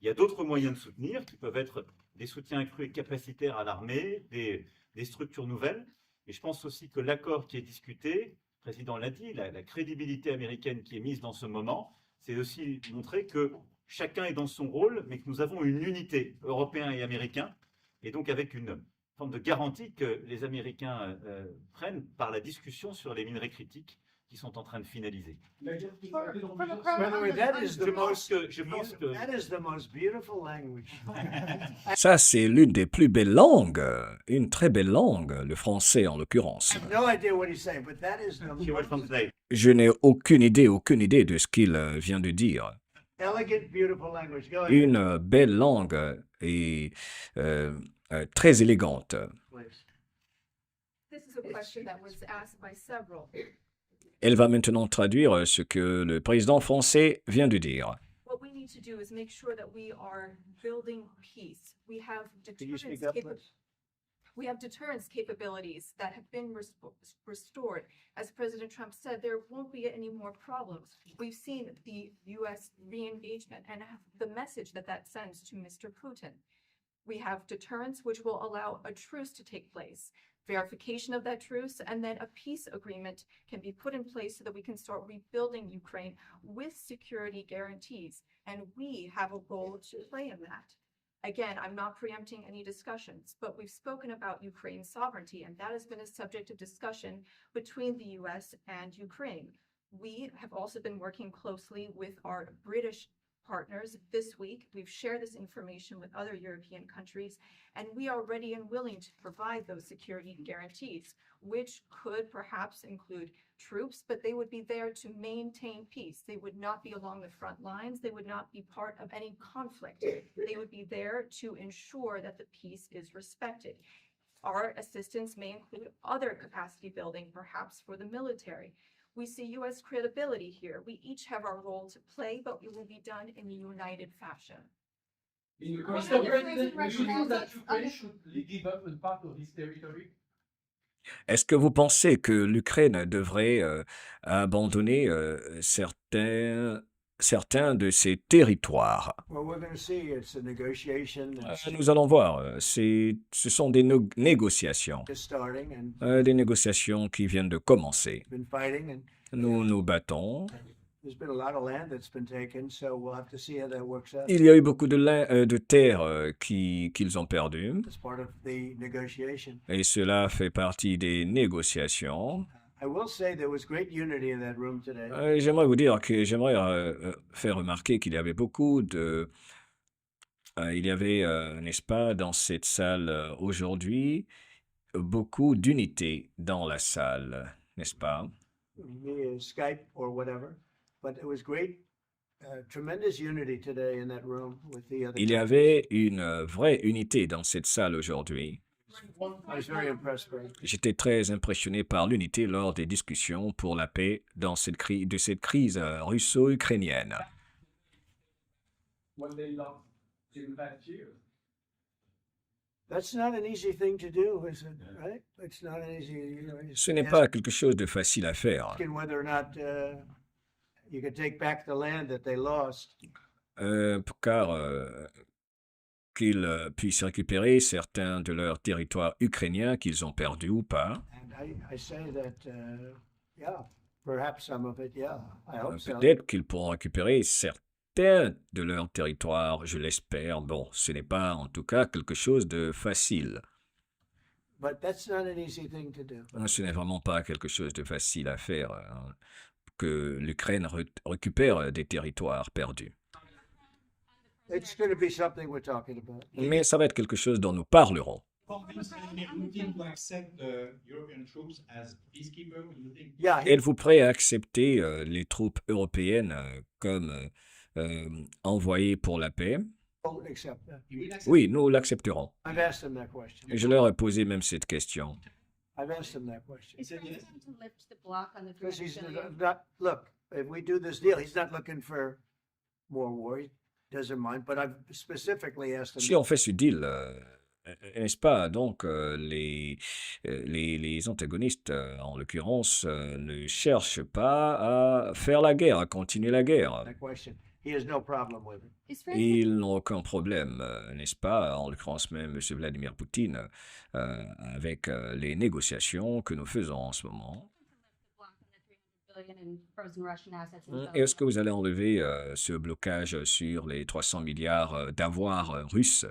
Il y a d'autres moyens de soutenir qui peuvent être des soutiens accrus et capacitaires à l'armée, des structures nouvelles. Et je pense aussi que l'accord qui est discuté, le président l'a dit, la crédibilité américaine qui est mise dans ce moment, c'est aussi montrer que chacun est dans son rôle, mais que nous avons une unité, Européens et Américains, et donc avec une forme de garantie que les Américains prennent par la discussion sur les minerais critiques qui sont en train de finaliser. By the way, that is the most, Je pense que that is the most beautiful language. Ça, c'est l'une des plus belles langues, une très belle langue, le français en l'occurrence. I have no idea what he's saying, but that is the she will most translate. Je n'ai aucune idée de ce qu'il vient de dire. elegant, beautiful language. Go ahead, Une belle langue et très élégante. please. This is a question that was asked by several. Elle va maintenant traduire ce que le président français vient de dire. What we need to do is make sure that we are building peace. We have Could you deterrence speak up, capabilities. please? We have deterrence capabilities that have been restored. As President Trump said, there won't be any more problems. We've seen the U.S. re-engagement and the message that that sends to Mr. Putin. We have deterrence, which will allow a truce to take place, verification of that truce, and then a peace agreement can be put in place so that we can start rebuilding Ukraine with security guarantees. And we have a role to play in that. Again, I'm not preempting any discussions, but we've spoken about Ukraine's sovereignty, and that has been a subject of discussion between the US and Ukraine. We have also been working closely with our British partners this week. We've shared this information with other European countries, and we are ready and willing to provide those security guarantees, which could perhaps include troops, but they would be there to maintain peace. They would not be along the front lines. They would not be part of any conflict. They would be there to ensure that the peace is respected. Our assistance may include other capacity building, perhaps for the military. We see U.S. credibility here. We each have our role to play, but it will be done in a united fashion. Mr. President, you think that Ukraine should give up a part of this territory? Est-ce que vous pensez que l'Ukraine devrait abandonner certains de ses territoires? Well, we're going to see. It's a negotiation that's Nous allons voir. Ce sont des négociations. just starting and Des négociations qui viennent de commencer. been fighting, and Nous nous battons. there's been a lot of land that's been taken, so we'll have to see how that works out. Il y a eu beaucoup de terres qu'ils ont perdues. As part of the negotiation. Et cela fait partie des négociations. I will say there was great unity in that room today. J'aimerais vous dire que j'aimerais faire remarquer qu'il y avait il y avait, n'est-ce pas, dans cette salle aujourd'hui, beaucoup d'unité dans la salle, n'est-ce pas? Via Skype or whatever, but it was great, tremendous unity today in that room with the other. Il y avait une vraie unité dans cette salle aujourd'hui. I was very impressed by it. J'étais très impressionné par l'unité lors des discussions pour la paix dans de cette crise russo-ukrainienne. When they lost in last year. That's not an easy thing to do, is it? Right? It's not an easy. Ce n'est pas quelque chose de facile à faire, Asking whether or not you can take back the land that they lost. car qu'ils puissent récupérer certains de leurs territoires ukrainiens qu'ils ont perdus ou pas. And I say that, yeah, perhaps some of it, yeah, I hope so. Peut-être qu'ils pourront récupérer certains de leurs territoires, je l'espère. Bon, ce n'est pas en tout cas quelque chose de facile. But that's not an easy thing to do. Ce n'est vraiment pas quelque chose de facile à faire, que l'Ukraine récupère des territoires perdus. It's going to be something we're talking about. Mais ça va être quelque chose dont nous parlerons. Yeah, Êtes-vous prêt à accepter les troupes européennes comme envoyées pour la paix? he'll accept that. Oui, nous l'accepterons. I've asked him that question. Et je leur ai posé même cette question. I've asked him that question. Is France going to lift the block on the Because he's 300 billion? not, look, if we do this deal, he's not looking for more war. He doesn't mind, but I've specifically asked Si him. on fait ce deal, n'est-ce pas, donc les antagonistes, en l'occurrence, ne cherchent pas à faire la guerre, à continuer la guerre. That question. He has no problem with it. Is France Ils n'ont aucun problème, n'est-ce pas, en l'occurrence même M. Vladimir Poutine, avec les négociations que nous faisons en ce moment. going to lift the block on the 300 billion in frozen Russian assets? in Est-ce que Belarus? vous allez enlever ce blocage sur les 300 milliards d'avoirs russes?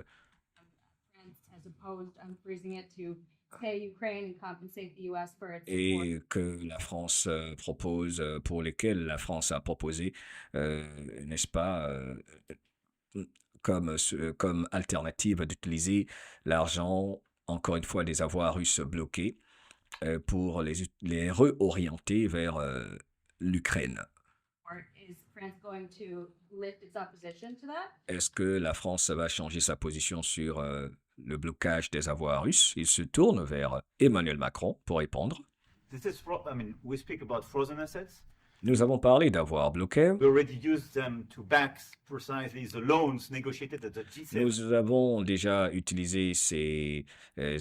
France has opposed unfreezing it to pay Ukraine and compensate the US for its support. Et que la France propose, pour lesquels la France a proposé, n'est-ce pas, comme alternative d'utiliser l'argent, encore une fois, des avoirs russes bloqués, pour les réorienter vers l'Ukraine. Or is France going to lift its opposition to that? Est-ce que la France va changer sa position sur le blocage des avoirs russes? Il se tourne vers Emmanuel Macron pour répondre. We speak about frozen assets. Nous avons parlé d'avoirs bloqués. We already used them to back precisely the loans negotiated at the G7. Nous avons déjà utilisé ces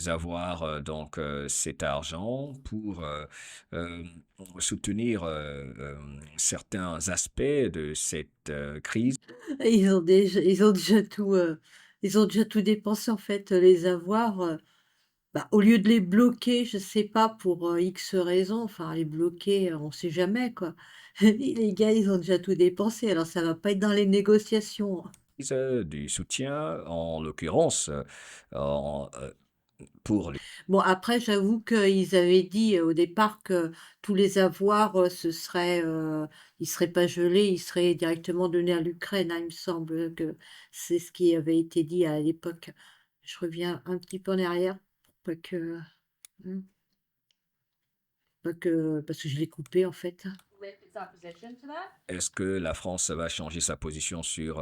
avoirs, donc cet argent, pour soutenir certains aspects de cette crise. Ils ont déjà tout dépensé en fait, les avoirs. Au lieu de les bloquer, je sais pas pour X raisons, enfin les bloquer, on sait jamais quoi. Les gars, ils ont déjà tout dépensé, alors ça va pas être dans les négociations. Du soutien, en l'occurrence, pour les... Bon, après, j'avoue qu'ils avaient dit au départ que tous les avoirs, ils seraient pas gelés, ils seraient directement donnés à l'Ukraine, hein, il me semble que c'est ce qui avait été dit à l'époque. Je reviens un petit peu en arrière, pas que, parce que je l'ai coupé en fait. Lift its opposition to that? Est-ce que la France va changer sa position sur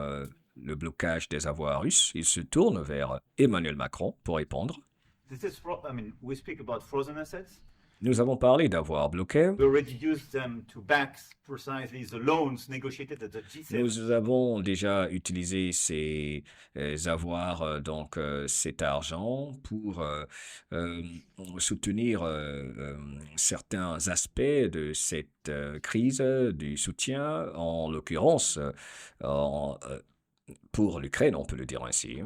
le blocage des avoirs russes? Il se tourne vers Emmanuel Macron pour répondre. We speak about frozen assets. Nous avons parlé d'avoirs bloqués. We already used them to back precisely the loans negotiated at the G7. Nous avons déjà utilisé ces avoirs, donc cet argent, pour soutenir certains aspects de cette crise, du soutien, en l'occurrence pour l'Ukraine, on peut le dire ainsi.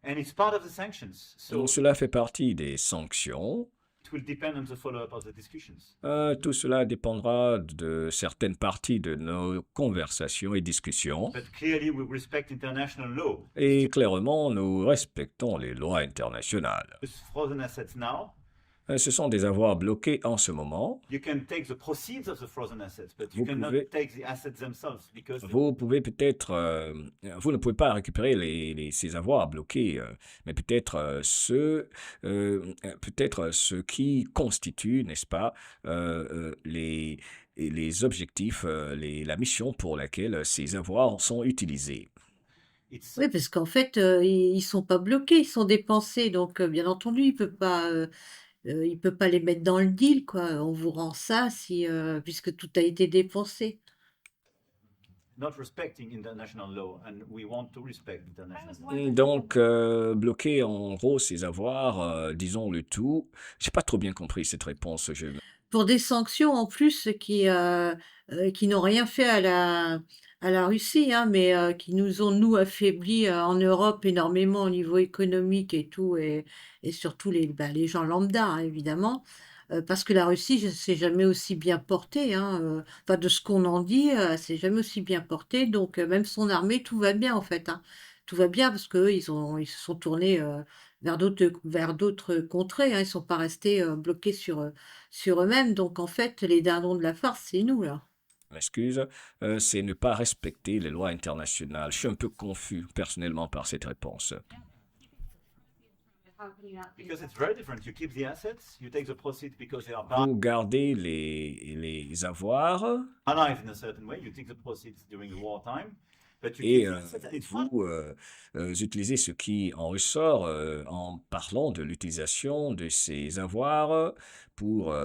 And it's part of the sanctions. So Donc, cela fait partie des sanctions. it will depend on the follow-up of the discussions. Tout cela dépendra de certaines parties de nos conversations et discussions. But clearly, we respect international law. Et clairement, nous respectons les lois internationales. With frozen assets now, Ce sont des avoirs bloqués en ce moment. you can take the proceeds of the frozen assets, but you Vous cannot pouvez- take the assets themselves because Vous pouvez peut-être, vous ne pouvez pas récupérer ces avoirs bloqués, mais peut-être ce qui constitue, n'est-ce pas, les objectifs, la mission pour laquelle ces avoirs sont utilisés. it's Oui, parce qu'en fait, ils sont pas bloqués, ils sont dépensés, donc bien entendu, il peut pas les mettre dans le deal, quoi. On vous rend ça si, puisque tout a été dépensé. not respecting international law, and we want to respect international law. Donc, bloquer en gros ces avoirs, disons le tout. J'ai pas trop bien compris cette réponse. Pour des sanctions en plus qui n'ont rien fait à la Russie, hein, mais qui nous ont, nous, affaiblis en Europe énormément au niveau économique et tout, et surtout les gens lambda, hein, évidemment. Parce que la Russie, s'est jamais aussi bien portée, hein, enfin de ce qu'on en dit, c'est jamais aussi bien portée. Donc même son armée, tout va bien en fait, hein. Tout va bien parce qu'eux, ils se sont tournés vers d'autres contrées, hein. Ils sont pas restés bloqués sur eux-mêmes. Donc en fait, les dindons de la farce, c'est nous là. M'excuse, c'est ne pas respecter les lois internationales. Je suis un peu confus personnellement par cette réponse. How can you not be Because it's very different. You keep the assets, you take the proceeds because they are bound Vous gardez les avoirs, alive in a certain way. You take the proceeds during the wartime, But you Et keep it, it's fun. vous utilisez ce qui en ressort en parlant de l'utilisation de ces avoirs pour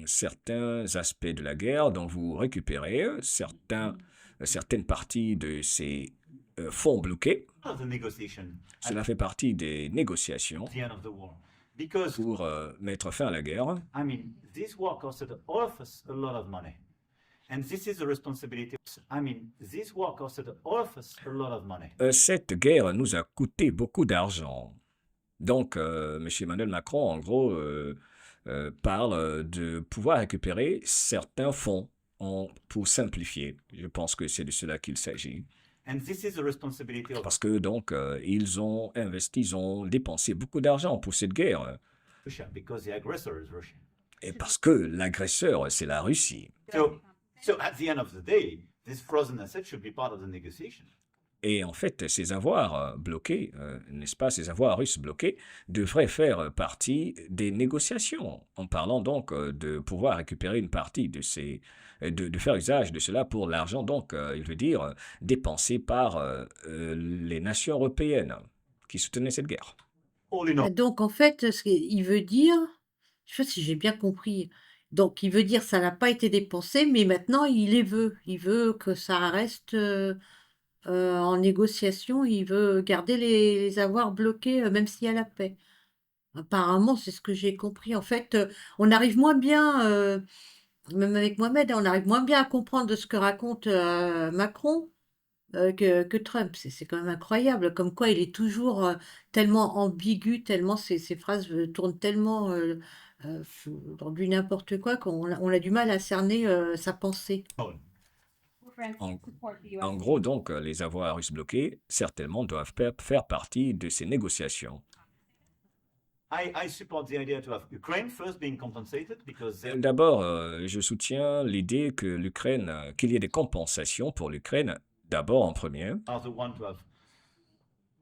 certains aspects de la guerre. Donc vous récupérez certaines parties de ces fonds bloqués. Part of the negotiation at Cela fait partie des négociations the end of the war. Because, pour mettre fin à la guerre. I mean, this war costed all of us a lot of money. And this is the responsibility. I mean, this war costed all of us a lot of money. Cette guerre nous a coûté beaucoup d'argent. Donc, M. Emmanuel Macron, en gros, parle de pouvoir récupérer certains fonds pour simplifier. Je pense que c'est de cela qu'il s'agit. And this is the responsibility of Parce que donc, ils ont investi, ils ont dépensé beaucoup d'argent pour cette guerre. Russia, because the aggressor is Russia. Et parce que l'agresseur, c'est la Russie. So at the end of the day, this frozen asset should be part of the negotiation. Et en fait, ces avoirs bloqués, n'est-ce pas, ces avoirs russes bloqués, devraient faire partie des négociations, en parlant donc de pouvoir récupérer une partie de ces, de faire usage de cela pour l'argent, donc, il veut dire, dépensé par les nations européennes qui soutenaient cette guerre. All in all, Donc en fait, ce qu'il veut dire, je sais pas si j'ai bien compris. Donc il veut dire ça n'a pas été dépensé, mais maintenant il les veut. Il veut que ça reste en négociation. Il veut garder les avoirs bloqués, même s'il y a la paix. Apparemment, c'est ce que j'ai compris. En fait, on arrive moins bien, même avec Mohamed, on arrive moins bien à comprendre de ce que raconte Macron que Trump. C'est quand même incroyable, comme quoi il est toujours tellement ambigu, tellement ces phrases tournent tellement dans du n'importe quoi qu'on a du mal à cerner sa pensée. En gros, donc, les avoirs russes bloqués, certainement, doivent faire partie de ces négociations. I support the idea to have Ukraine first being compensated because they D'abord, je soutiens l'idée que l'Ukraine, qu'il y ait des compensations pour l'Ukraine, d'abord en premier, are the ones to have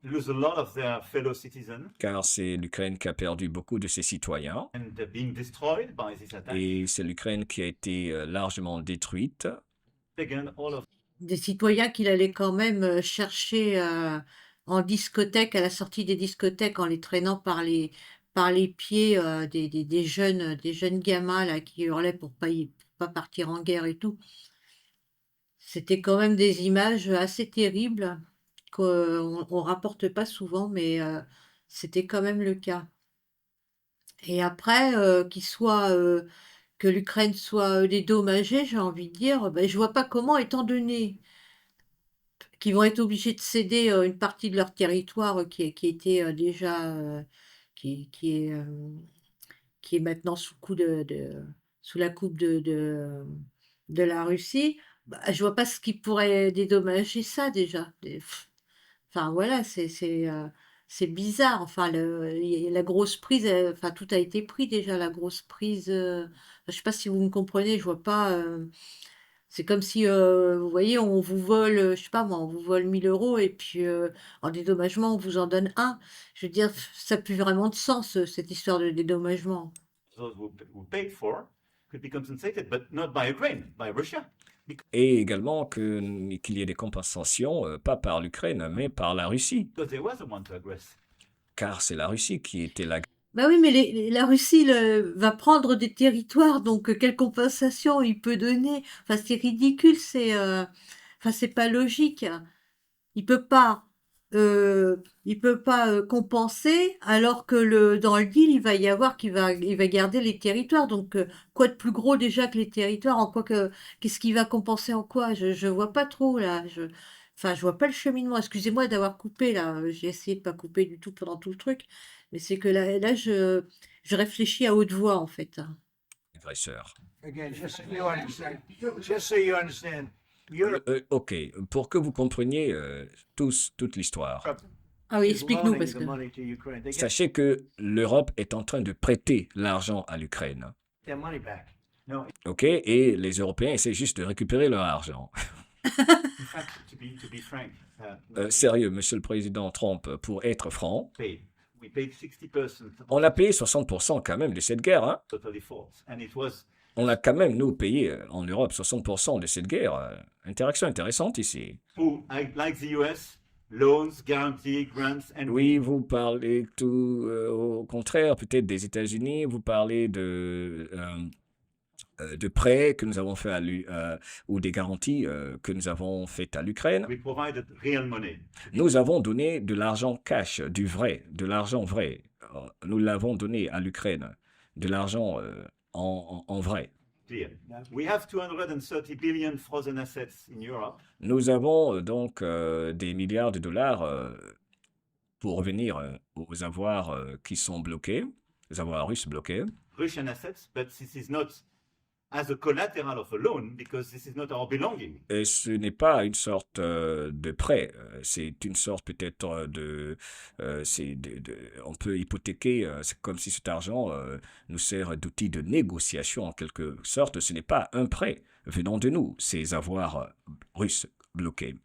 lose a lot of their fellow citizens car c'est l'Ukraine qui a perdu beaucoup de ses citoyens, and they're being destroyed by this attack. et c'est l'Ukraine qui a été largement détruite. Second, all of Des citoyens qu'il allait quand même chercher en discothèque, à la sortie des discothèques, en les traînant par les pieds des jeunes gamins là, qui hurlaient pour pas partir en guerre et tout. C'était quand même des images assez terribles qu'on rapporte pas souvent, mais c'était quand même le cas. Et après, que l'Ukraine soit dédommagée, j'ai envie de dire, ben, je vois pas comment, étant donné qu'ils vont être obligés de céder une partie de leur territoire qui était déjà qui est maintenant sous la coupe de la Russie. Bah, je vois pas ce qui pourrait dédommager ça déjà. Enfin voilà, c'est bizarre. Enfin la grosse prise, enfin tout a été pris déjà. La grosse prise, je sais pas si vous me comprenez. Je vois pas. C'est comme si, vous voyez, on vous vole, je sais pas moi, on vous vole 1 000 € et puis en dédommagement, on vous en donne un. Je veux dire, ça n'a plus vraiment de sens, cette histoire de dédommagement. those who paid for could be compensated, but not by Ukraine, by Russia. Et également qu'il y ait des compensations, pas par l'Ukraine, mais par la Russie, Because they were the one to aggress. car c'est la Russie qui était la... Bah oui, mais la Russie va prendre des territoires, donc quelle compensation il peut donner? Enfin, c'est ridicule, enfin, c'est pas logique. Il peut pas, compenser alors que dans le deal, il va y avoir il va garder les territoires. Donc, quoi de plus gros déjà que les territoires? En quoi qu'est-ce qu'il va compenser en quoi? Je vois pas trop là. Enfin, je vois pas le cheminement. Excusez-moi d'avoir coupé là. J'ai essayé de pas couper du tout pendant tout le truc, mais c'est que là, je réfléchis à haute voix en fait. agresseur. Again, just so you understand, Europe Ok, pour que vous compreniez toute l'histoire, Ah oui, is explique-nous loaning parce the que. money to Ukraine. They get sachez que l'Europe est en train de prêter l'argent à l'Ukraine. their money back. No, Ok, et les Européens essaient juste de récupérer leur argent. in fact, to be frank, Sérieux, Monsieur le Président Trump, pour être franc, we paid 60% on a payé 60% quand même de cette guerre, hein? totally false, and it was On a quand même, nous, payé en Europe 60% de cette guerre. Interaction intéressante ici. Who, like the US, loans, guarantees, grants, and Oui, vous parlez tout au contraire, peut-être des États-Unis, vous parlez de prêts que nous avons fait ou des garanties que nous avons faites à l'Ukraine. we provided real money. Nous avons donné de l'argent cash, du vrai, de l'argent vrai. Nous l'avons donné à l'Ukraine, de l'argent en vrai. Clear. We have 230 billion frozen assets in Europe. Nous avons donc des milliards de dollars pour revenir aux avoirs qui sont bloqués, les avoirs russes bloqués. Russian assets, but this is not as a collateral of a loan because this is not our belonging. Et ce n'est pas une sorte de prêt, c'est une sorte peut-être on peut hypothéquer, c'est comme si cet argent nous sert d'outil de négociation en quelque sorte. Ce n'est pas un prêt venant de nous, ces avoirs russes bloqués.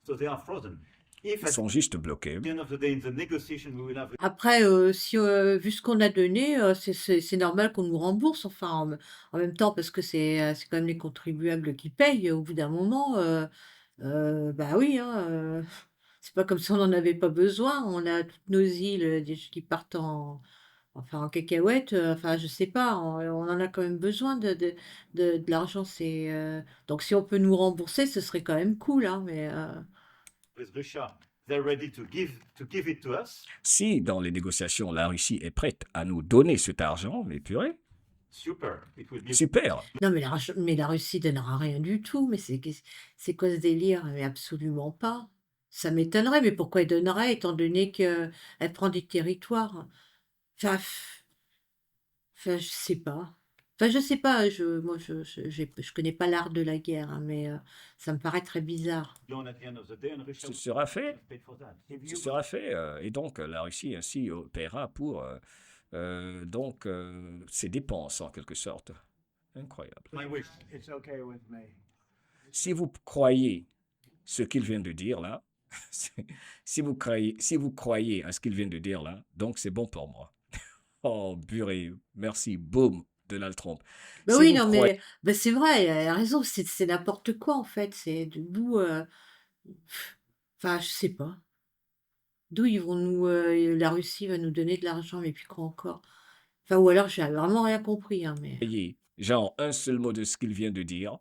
So they are frozen. If Ils at sont juste bloqués. the end of the day in the negotiation we will have Après, si, vu ce qu'on a donné, c'est normal qu'on nous rembourse, enfin, en même temps, parce que c'est quand même les contribuables qui payent au bout d'un moment. Bah oui, hein, c'est pas comme si on n'en avait pas besoin. On a toutes nos îles qui partent en cacahuètes. Enfin, je sais pas, on en a quand même besoin de l'argent. Donc si on peut nous rembourser, ce serait quand même cool, hein, mais with Russia, they're ready to give it to us. Si dans les négociations, la Russie est prête à nous donner cet argent, mais purée, Super. It will be super. non, mais la Russie donnera rien du tout. Mais c'est quoi ce délire? Mais absolument pas. Ça m'étonnerait, mais pourquoi elle donnerait, étant donné qu'elle prend des territoires? Enfin, enfin, je sais pas. Enfin, je sais pas. Moi, je connais pas l'art de la guerre, hein, mais ça me paraît très bizarre. done at the end of the day, and Russia Ce sera fait. will pay for that. Ce sera fait. Et donc, la Russie ainsi paiera pour ses dépenses, en quelque sorte. Incroyable. My wish. It's okay with me. Si vous croyez ce qu'il vient de dire là, si vous croyez à ce qu'il vient de dire là, donc c'est bon pour moi. Oh, purée, merci, boum, Donald Trump. Bah Si oui, vous non, croyez- mais bah c'est vrai, elle a raison, c'est n'importe quoi en fait. D'où. Enfin, je sais pas. D'où ils vont la Russie va nous donner de l'argent, mais puis quoi encore? Enfin, ou alors j'ai vraiment rien compris, hein, mais. genre un seul mot de ce qu'il vient de dire,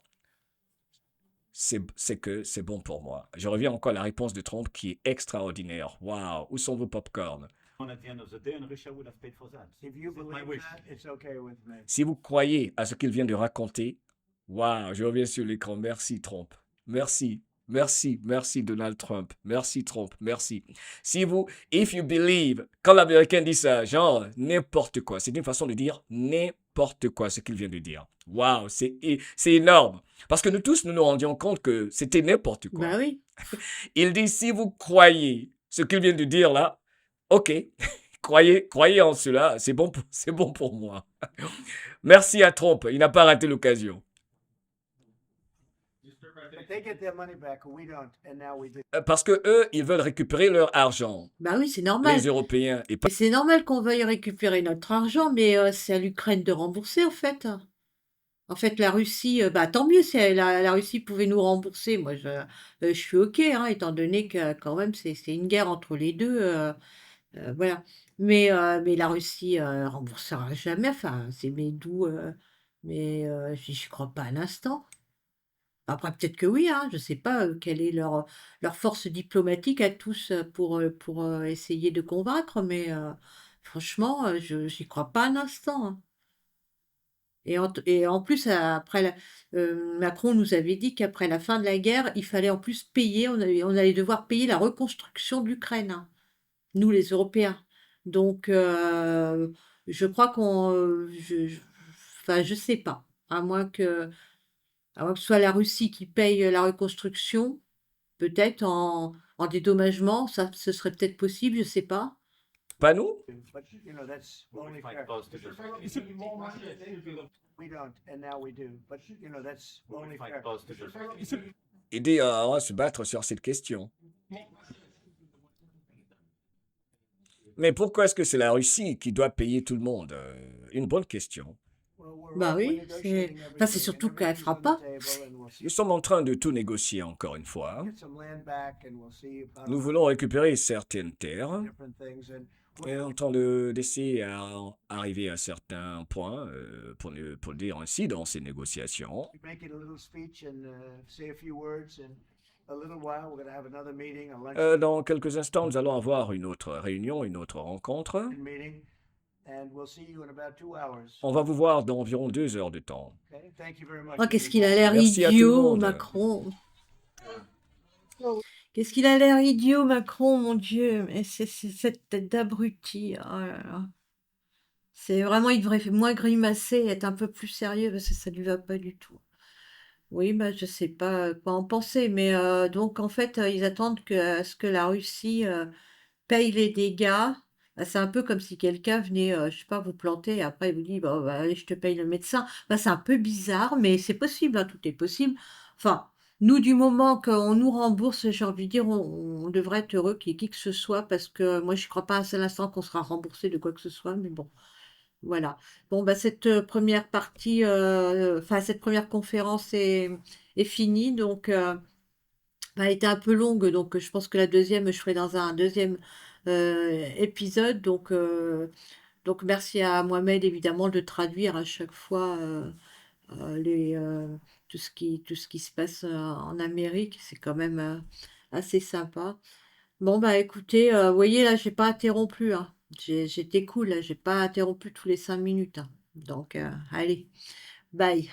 c'est que c'est bon pour moi. Je reviens encore à la réponse de Trump qui est extraordinaire. Waouh, où sont vos popcorn? Done at the end of the day, and Russia will have paid for that. If you This is my believe wish. that, it's okay with me. Si vous croyez à ce qu'il vient de raconter, waouh, je reviens sur l'écran. Merci Trump. Merci. Merci, merci Donald Trump. Merci Trump, merci. If you believe, quand l'Américain dit ça, genre n'importe quoi, c'est une façon de dire n'importe quoi ce qu'il vient de dire. Waouh, c'est énorme. Parce que nous tous, nous nous rendions compte que c'était n'importe quoi. Bah oui. Il dit, si vous croyez ce qu'il vient de dire là, ok, croyez en cela, c'est bon pour moi. Merci à Trump, il n'a pas raté l'occasion. But they get their money back, and we don't, and now we do. Parce que eux, ils veulent récupérer leur argent, Bah oui, c'est normal. les Européens, et pas Mais c'est normal qu'on veuille récupérer notre argent, mais c'est à l'Ukraine de rembourser en fait. En fait, la Russie, bah tant mieux si la Russie pouvait nous rembourser. Moi, je suis OK, hein, étant donné que quand même c'est une guerre entre les deux. Voilà. Mais la Russie remboursera jamais. Enfin, c'est mais d'où. Mais j'y crois pas un instant. Après, peut-être que oui, hein, je sais pas quelle est leur force diplomatique à tous pour essayer de convaincre, mais franchement, j'y crois pas un instant, hein. Et en plus, Macron nous avait dit qu'après la fin de la guerre, il fallait en plus payer, on allait devoir payer la reconstruction de l'Ukraine, hein, nous les Européens. Donc, je crois enfin, je sais pas, à moins que ce soit la Russie qui paye la reconstruction, peut-être en dédommagement, ça, ce serait peut-être possible, je sais pas. Pas nous. But, that's only Fight fair. both to the- We don't, and now we do. But, that's only Fight fair. both to the- Aider à se battre sur cette question. Mais pourquoi est-ce que c'est la Russie qui doit payer tout le monde? Une bonne question. Well, Bah we're oui, negotiating c'est everything, and surtout qu'elle everything's fera on the pas. table, and we'll see. Nous sommes en train de tout négocier encore une fois. Get some land back, and we'll see about Nous voulons récupérer certaines terres different things, and et en train d'essayer à arriver à certains points, pour le dire ainsi, dans ces négociations. make it a little speech and say a few words. In a little while, we're going to have another meeting, a lunch Dans quelques instants, nous allons avoir une autre réunion, une autre rencontre. meeting, and we'll see you in about 2 hours. On va vous voir dans environ 2 heures de temps. Okay? Thank you very much. Oh, qu'est-ce qu'il a l'air Merci à tout le idiot, monde. Macron. Qu'est-ce qu'il a l'air idiot, Macron, mon Dieu. Mais c'est cette tête d'abruti. Oh là là. C'est vraiment, il devrait moins grimacer, être un peu plus sérieux, parce que ça lui va pas du tout. Oui, bah, je sais pas quoi en penser, mais donc en fait, ils attendent à ce que la Russie paye les dégâts. Bah, c'est un peu comme si quelqu'un venait, je sais pas, vous planter, et après il vous dit, bah, allez, je te paye le médecin. Bah, c'est un peu bizarre, mais c'est possible, hein, tout est possible. Enfin, nous, du moment qu'on nous rembourse, j'ai envie de dire, on devrait être heureux qu'il y ait qui que ce soit, parce que moi, je crois pas un seul instant qu'on sera remboursé de quoi que ce soit, mais bon. Voilà. Bon, bah, cette première partie, enfin, cette première conférence est finie. Donc, bah, elle était un peu longue. Donc, je pense que la deuxième, je ferai dans un deuxième épisode. Donc, merci à Mohamed, évidemment, de traduire à chaque fois tout ce qui se passe en Amérique. C'est quand même assez sympa. Bon, bah écoutez, vous voyez, là, j'ai pas interrompu, hein. J'étais cool, là, j'ai pas interrompu tous les 5 minutes, hein. Donc, allez, bye.